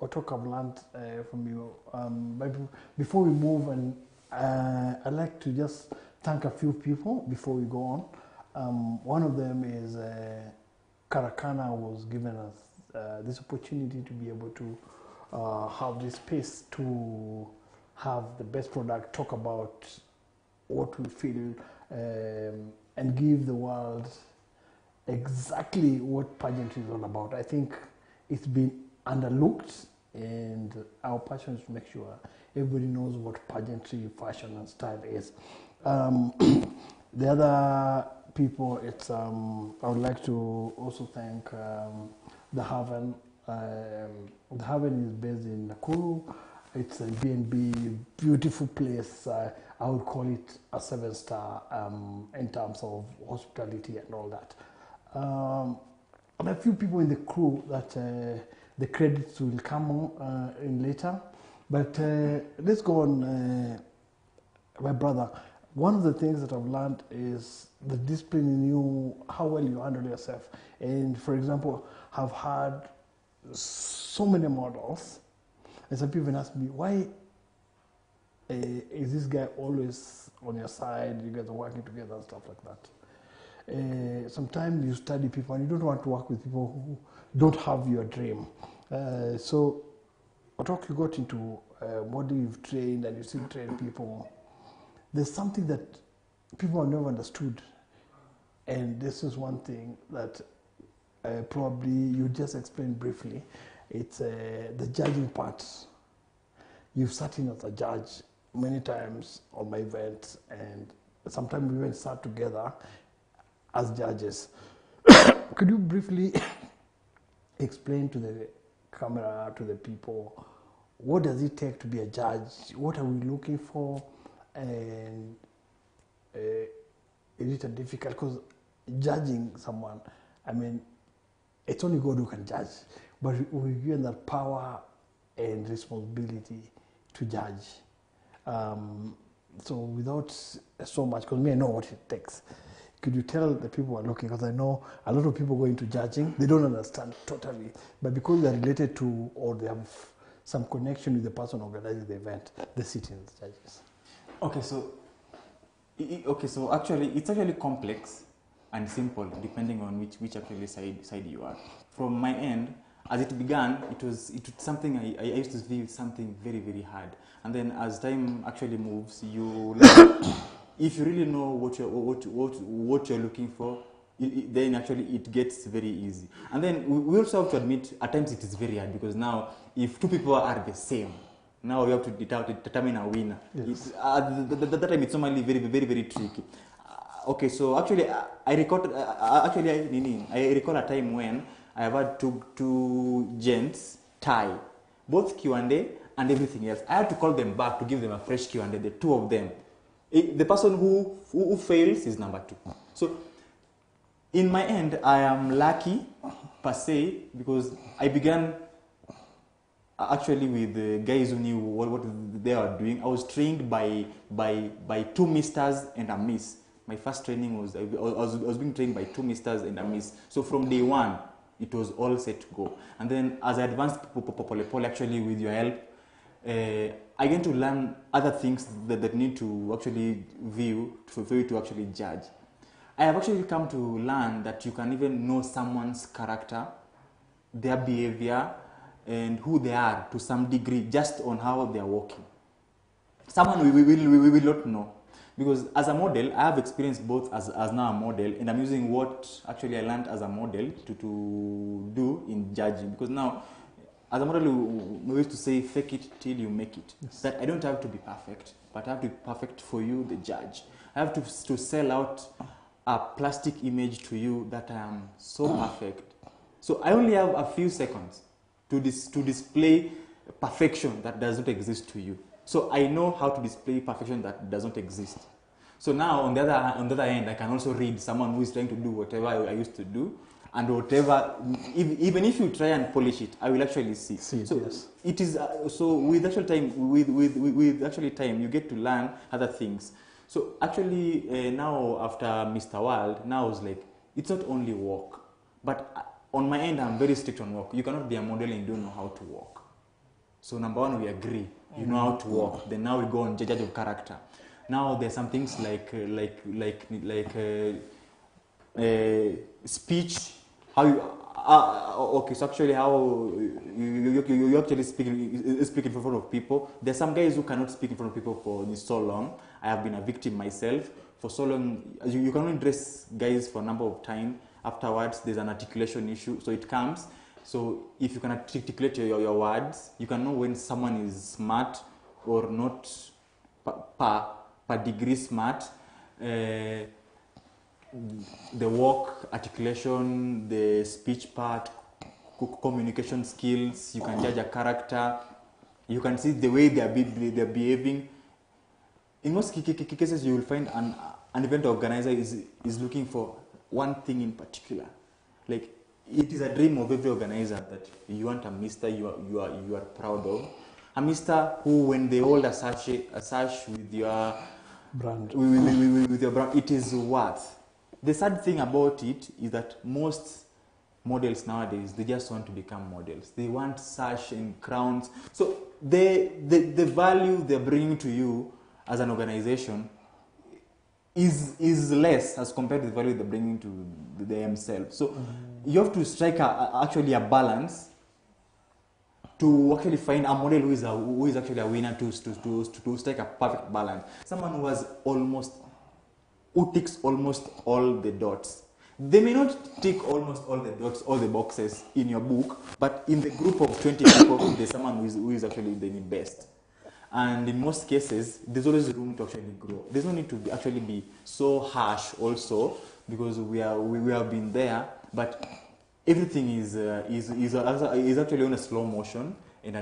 Otok have learned from you, before we move, and I'd like to just thank a few people before we go on. One of them is Karakana was given us this opportunity to be able to have this space to have the best product, talk about what we feel, and give the world exactly what pageantry is all about. I think it's been underlooked, and our passion is to make sure everybody knows what pageantry, fashion, and style is. The other people, it's I would like to also thank the Haven. The Haven is based in Nakuru. It's a B&B, beautiful place. I would call it a 7-star in terms of hospitality and all that. And a few people in the crew that the credits will come on in later. But let's go on, my brother. One of the things that I've learned is the discipline in you, how well you handle yourself. And for example, I've had so many models, and some people ask me, why is this guy always on your side? You guys are working together and stuff like that. Sometimes you study people and you don't want to work with people who don't have your dream. So, you got into model you've trained and you still train people. There's something that people have never understood, and this is one thing that probably you just explained briefly. It's the judging part. You've sat in as a judge many times on my events, and sometimes we even sat together as judges. Could you briefly explain to the camera, to the people, what does it take to be a judge? What are we looking for? And is it a difficult, because judging someone, I mean, it's only God who can judge, but we're given that power and responsibility to judge. So without so much, because I know what it takes, could you tell the people who are looking, because I know a lot of people go into judging, they don't understand totally, but because they're related to, or they have some connection with the person organizing the event, they sit in as judges. Okay, so actually, it's actually complex and simple depending on which actually side you are. From my end, as it began, it was something I used to feel something very, very hard. And then as time actually moves, you learn, if you really know what you're looking for, then actually it gets very easy. And then we also have to admit at times it is very hard, because now if two people are the same, now you have to determine a winner. Yes. That time it's normally very, very, very tricky. Okay, so actually I recall a time when I have had two gents tie both Q&A and everything else. I had to call them back to give them a fresh Q&A, the two of them. The person who fails is number 2. So in my end, I am lucky per se, because I began actually with the guys who knew what they were doing. I was trained by 2 misters and a miss. My first training was I was being trained by 2 misters and a miss. So from day 1, it was all set to go. And then as I advanced actually with your help, I began to learn other things that need to actually view for you to actually judge. I have actually come to learn that you can even know someone's character, their behavior, and who they are to some degree just on how they are walking. Someone we will not know. Because as a model, I have experienced both as now a model, and I'm using what actually I learned as a model to do in judging. Because now, as a model, we used to say, fake it till you make it. Yes. That I don't have to be perfect, but I have to be perfect for you, the judge. I have to sell out a plastic image to you that I am so perfect. So I only have a few seconds to display perfection that does not exist to you. So I know how to display perfection that does not exist. So now on the other end, I can also read someone who is trying to do whatever I used to do, and whatever, even if you try and polish it, I will actually see. So yes. It is so with actual time, with actually time, you get to learn other things. So actually now after Mr. World, now it's like it's not only walk, but on my end, I'm very strict on walk. You cannot be a model and you don't know how to walk. So number 1, we agree. You know how to walk. Then now we go on judge of character. Now there's some things like speech. How you okay? So actually, how you actually speak in front of people. There's some guys who cannot speak in front of people for so long. I have been a victim myself for so long. You can only dress guys for a number of time. Afterwards, there's an articulation issue. So it comes. So if you can articulate your words, you can know when someone is smart or not per degree smart. The walk, articulation, the speech part, communication skills, you can judge a character, you can see the way they're behaving. In most cases, you will find an event organizer is looking for one thing in particular. Like, it is a dream of every organizer that you want a mister you are proud of. A mister who, when they hold a sash with your brand, with your brand, it is worth. The sad thing about it is that most models nowadays, they just want to become models. They want sash and crowns. So the value they're bringing to you as an organization is less as compared to the value they're bringing to themselves. So you have to strike actually a balance to actually find a model who is actually a winner to strike a perfect balance. Someone who ticks almost all the dots. They may not tick almost all the dots, all the boxes in your book, but in the group of 20 people, there's someone who is actually the best. And in most cases, there's always room to actually grow. There's no need to actually be so harsh also, because we have been there, but everything is actually on a slow motion and a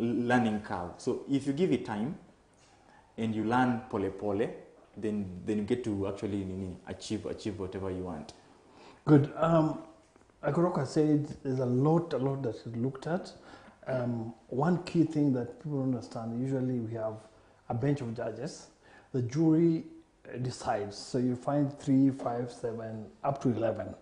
learning curve. So if you give it time and you learn pole, then you get to actually achieve whatever you want. Good. Akoroka said there's a lot that is looked at. One key thing that people don't understand, usually we have a bench of judges. The jury decides. So you find 3, 5, 7, up to 11.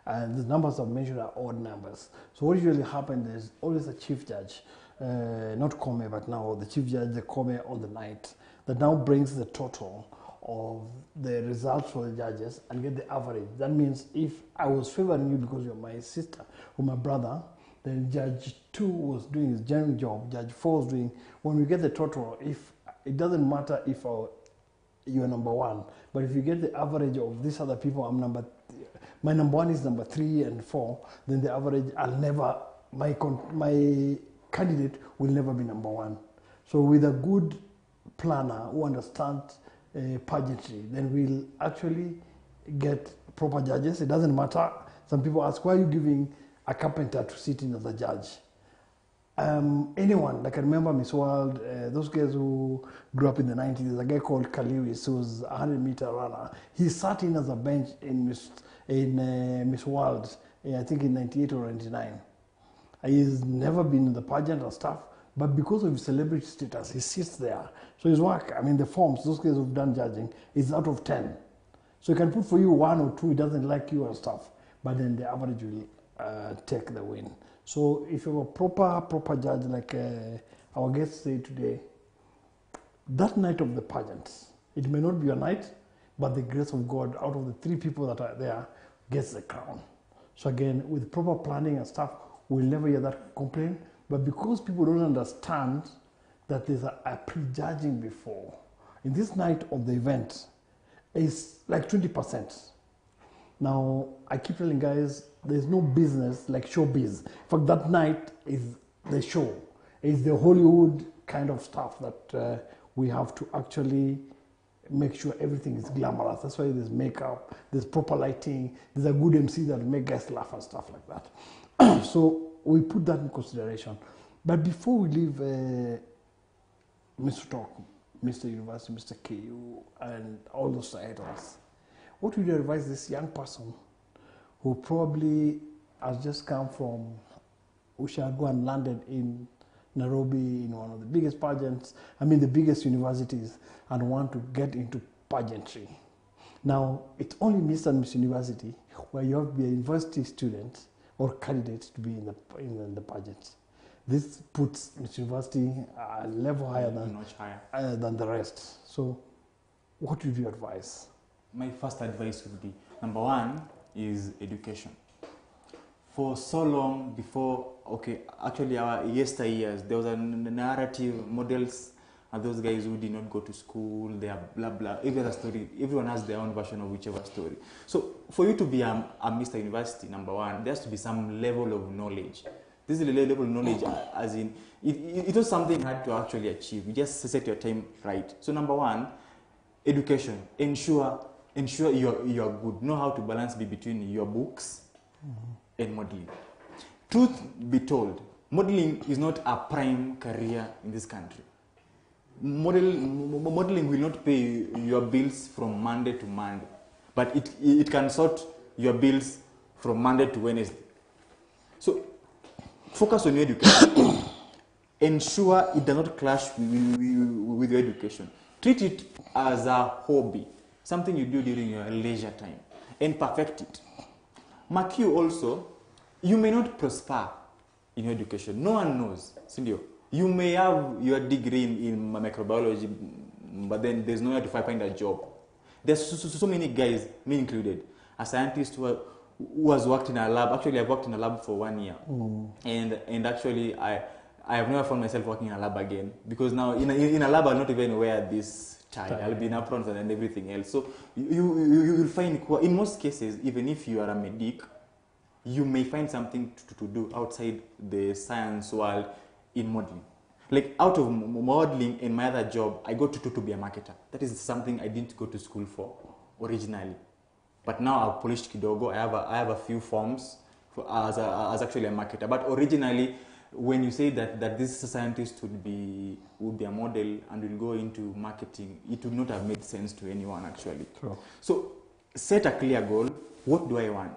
And the numbers I've mentioned are odd numbers. So what usually happens is always a chief judge, not Come, but now the chief judge, the Come on the night, that now brings the total of the results for the judges and get the average. That means if I was favoring you because you're my sister or my brother, then Judge 2 was doing his general job, Judge 4 was doing, when we get the total, if it doesn't matter if you're number 1, but if you get the average of these other people, my number 1 is number 3 and 4, then the average, my candidate will never be number 1. So with a good planner who understands pageantry, then we'll actually get proper judges. It doesn't matter. Some people ask, why are you giving a carpenter to sit in as a judge? Anyone, like I remember Miss World, those guys who grew up in the 90s, there's a guy called Kaliwis who was a 100-meter runner. He sat in as a bench in Miss World, I think in 98 or 99. He's never been in the pageant or stuff, but because of his celebrity status, he sits there. So his work, the forms, those guys who've done judging, is out of 10. So he can put for you 1 or 2, he doesn't like you and stuff, but then the average will take the win. So if you have a proper judge, like our guest said today, that night of the pageants, it may not be your night, but the grace of God, out of the 3 people that are there, gets the crown. So again, with proper planning and stuff, we'll never hear that complaint. But because people don't understand that there's a prejudging before, in this night of the event, it's like 20%. Now, I keep telling guys, there's no business like showbiz. In fact, that night is the show. It's the Hollywood kind of stuff that we have to actually make sure everything is glamorous. That's why there's makeup, there's proper lighting, there's a good MC that will make guys laugh and stuff like that. So we put that in consideration. But before we leave Mr. Talk, Mr. University, Mr. KU, and all those titles, what would you advise this young person who probably has just come from Ushago and landed in Nairobi in one of the biggest pageants, the biggest universities, and want to get into pageantry? Now, it's only Miss and Miss University where you have to be a university student or candidate to be in the pageants. This puts Miss University a level higher than the rest. So, what would you advise? My first advice would be, number 1 is education. For so long before, actually our yesteryears, there was a narrative, models, and those guys who did not go to school, they are blah blah, every other story, everyone has their own version of whichever story. So for you to be a Mr. University, number 1, there has to be some level of knowledge. This is a level of knowledge, as in, it was something hard to actually achieve. You just set your time right. So number 1, education. Ensure you are good. Know how to balance between your books and modeling. Truth be told, modeling is not a prime career in this country. Modeling will not pay your bills from Monday to Monday, but it can sort your bills from Monday to Wednesday. So focus on your education. Ensure it does not clash with your education. Treat it as a hobby, something you do during your leisure time, and perfect it. Mark you also, you may not prosper in your education. No one knows. Sindio? You may have your degree in microbiology, but then there's nowhere to find a job. There's so many guys, me included, a scientist who has worked in a lab. Actually, I've worked in a lab for 1 year. And actually, I have never found myself working in a lab again, because now in a lab I'll not even wear this tie. I'll be in aprons and everything else. So you'll find, in most cases, even if you are a medic, you may find something to do outside the science world in modeling. Like out of modeling in my other job, I got to be a marketer. That is something I didn't go to school for originally. But now I've polished kidogo. I have a few forms as actually a marketer. But originally, when you say that this scientist would be a model and will go into marketing, it would not have made sense to anyone actually. True. So set a clear goal. What do I want?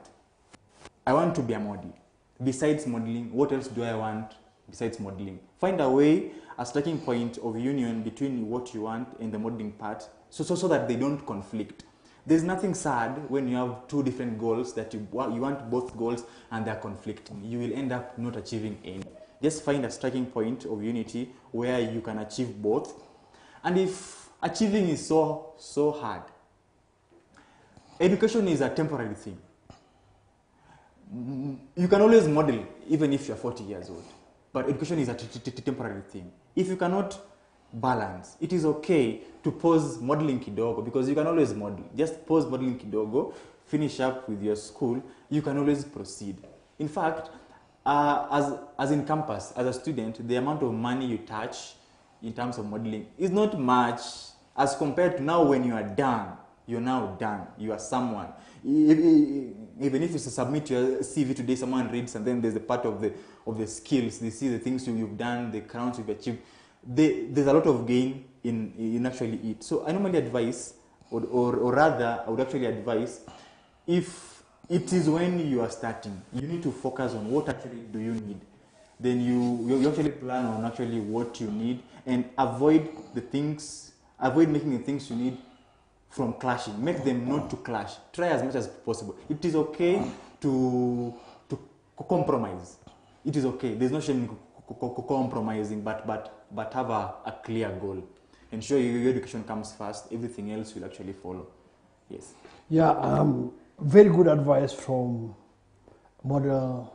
I want to be a model. Besides modeling, what else do I want besides modeling? Find a way, a starting point of union between what you want and the modeling part, so that they don't conflict. There's nothing sad when you have two different goals that you want both goals and they're conflicting. You will end up not achieving any. Just find a starting point of unity where you can achieve both. And if achieving is so hard, education is a temporary thing. You can always model even if you're 40 years old, but education is a temporary thing. If you cannot balance, it is okay to pause modeling kidogo, because you can always model. Just pause modeling kidogo, finish up with your school, you can always proceed. In fact, as in campus, as a student, the amount of money you touch in terms of modeling is not much as compared to now when you are done. You're now done. You are someone. Even if you submit your CV today, someone reads, and then there's a part of the skills. They see the things you've done, the crowns you've achieved. There's a lot of gain in actually it. So I normally advise, or rather, I would actually advise, if it is when you are starting, you need to focus on what actually do you need. Then you actually plan on actually what you need, and avoid making the things you need from clashing. Make them not to clash. Try as much as possible. It is okay to compromise. It is okay. There's no shame in compromising, but have a clear goal. Ensure your education comes first. Everything else will actually follow. Yes. Yeah, very good advice from model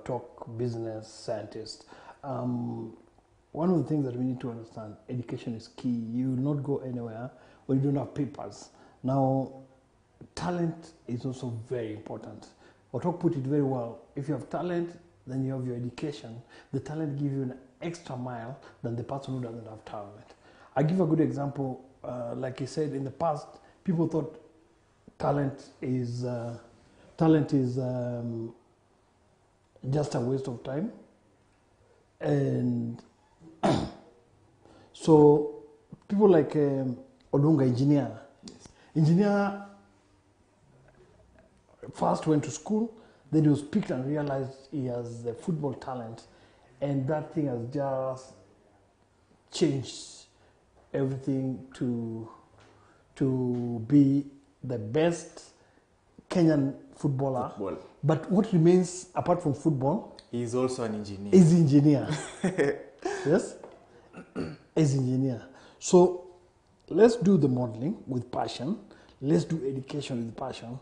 talk business scientist. One of the things that we need to understand, education is key. You will not go anywhere when you don't have papers. Now, talent is also very important. Otok put it very well. If you have talent, then you have your education. The talent gives you an extra mile than the person who doesn't have talent. I give a good example. Like he said, in the past, people thought talent is just a waste of time, and so people like Odunga, engineer. Yes. Engineer first went to school, then he was picked and realized he has the football talent, and that thing has just changed everything to be the best Kenyan footballer. But what remains apart from football? He is also an engineer. Is engineer. Yes? Is engineer. So let's do the modeling with passion. Let's do education with passion.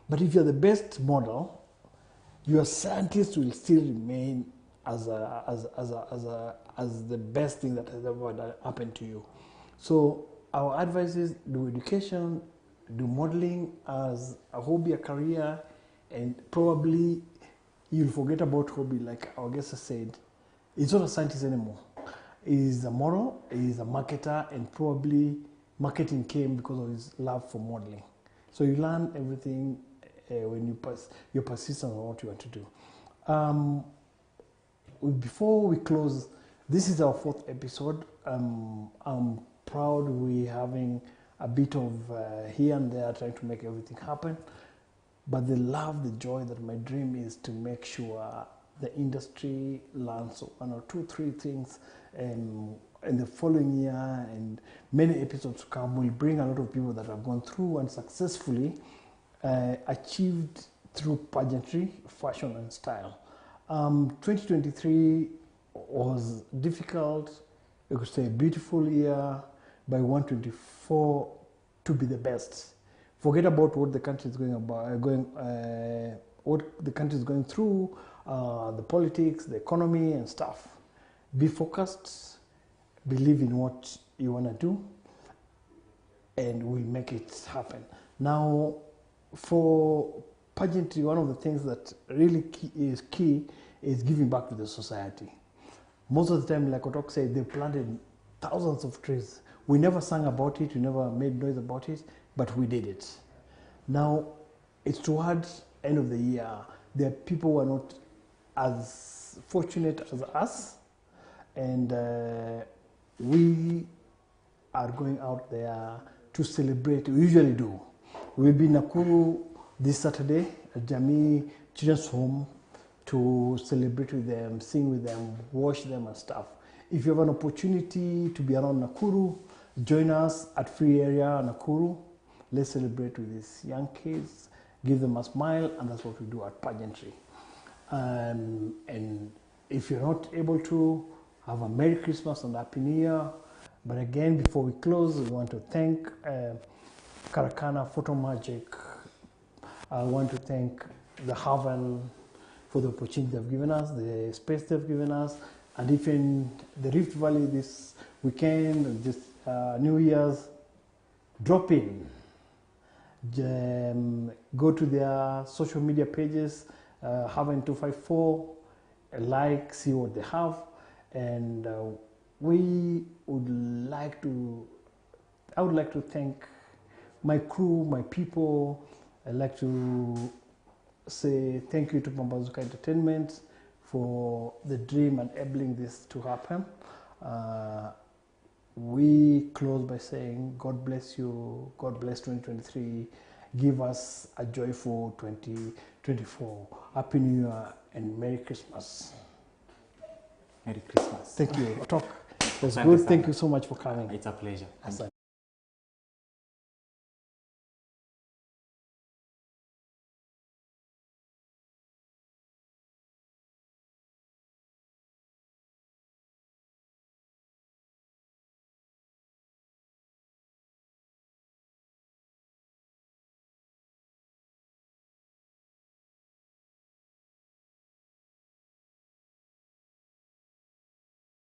But if you're the best model, your scientist will still remain as the best thing that has ever happened to you. So our advice is do education, do modeling as a hobby, a career, and probably you'll forget about hobby, like our guest has said. He's not a scientist anymore. He's a model, he's a marketer, and probably marketing came because of his love for modeling. So you learn everything when you're persistent on what you want to do. Before we close, this is our 4th episode. I'm proud we're having a bit of here and there trying to make everything happen. But the love, the joy, that my dream is to make sure the industry learns 1 or 2, 3 things in the following year, and many episodes to come will bring a lot of people that have gone through and successfully achieved through pageantry, fashion, and style. 2023 was difficult. You could say a beautiful year, but 124 to be the best. Forget about what the country is what the country is going through, the politics, the economy, and stuff. Be focused. Believe in what you want to do, and we'll make it happen. Now, for pageantry, one of the things that really key is giving back to the society. Most of the time, like Otok said, they planted thousands of trees. We never sang about it, we never made noise about it, but we did it. Now, it's towards end of the year. There are people who are not as fortunate as us, and we are going out there to celebrate. We usually do. We'll be in Nakuru this Saturday at Jamii Children's Home to celebrate with them, sing with them, wash them and stuff. If you have an opportunity to be around Nakuru, join us at Free Area Nakuru. Let's celebrate with these young kids, give them a smile, and that's what we do at Pageantry. And if you're not able to, have a Merry Christmas and Happy New Year. But again, before we close, we want to thank Karakana Photo Magic. I want to thank the Haven for the opportunity they've given us, the space they've given us, and even the Rift Valley this weekend, this New Year's, drop in. Go to their social media pages, Haven254, like, see what they have, and I would like to thank my crew, my people. I'd like to say thank you to Pambazuka Entertainment for the dream and enabling this to happen. We close by saying, God bless you, God bless 2023, give us a joyful 2024. Happy New Year and Merry Christmas. Merry Christmas. Thank you. Talk. It was good. Thank you so much for coming. It's a pleasure.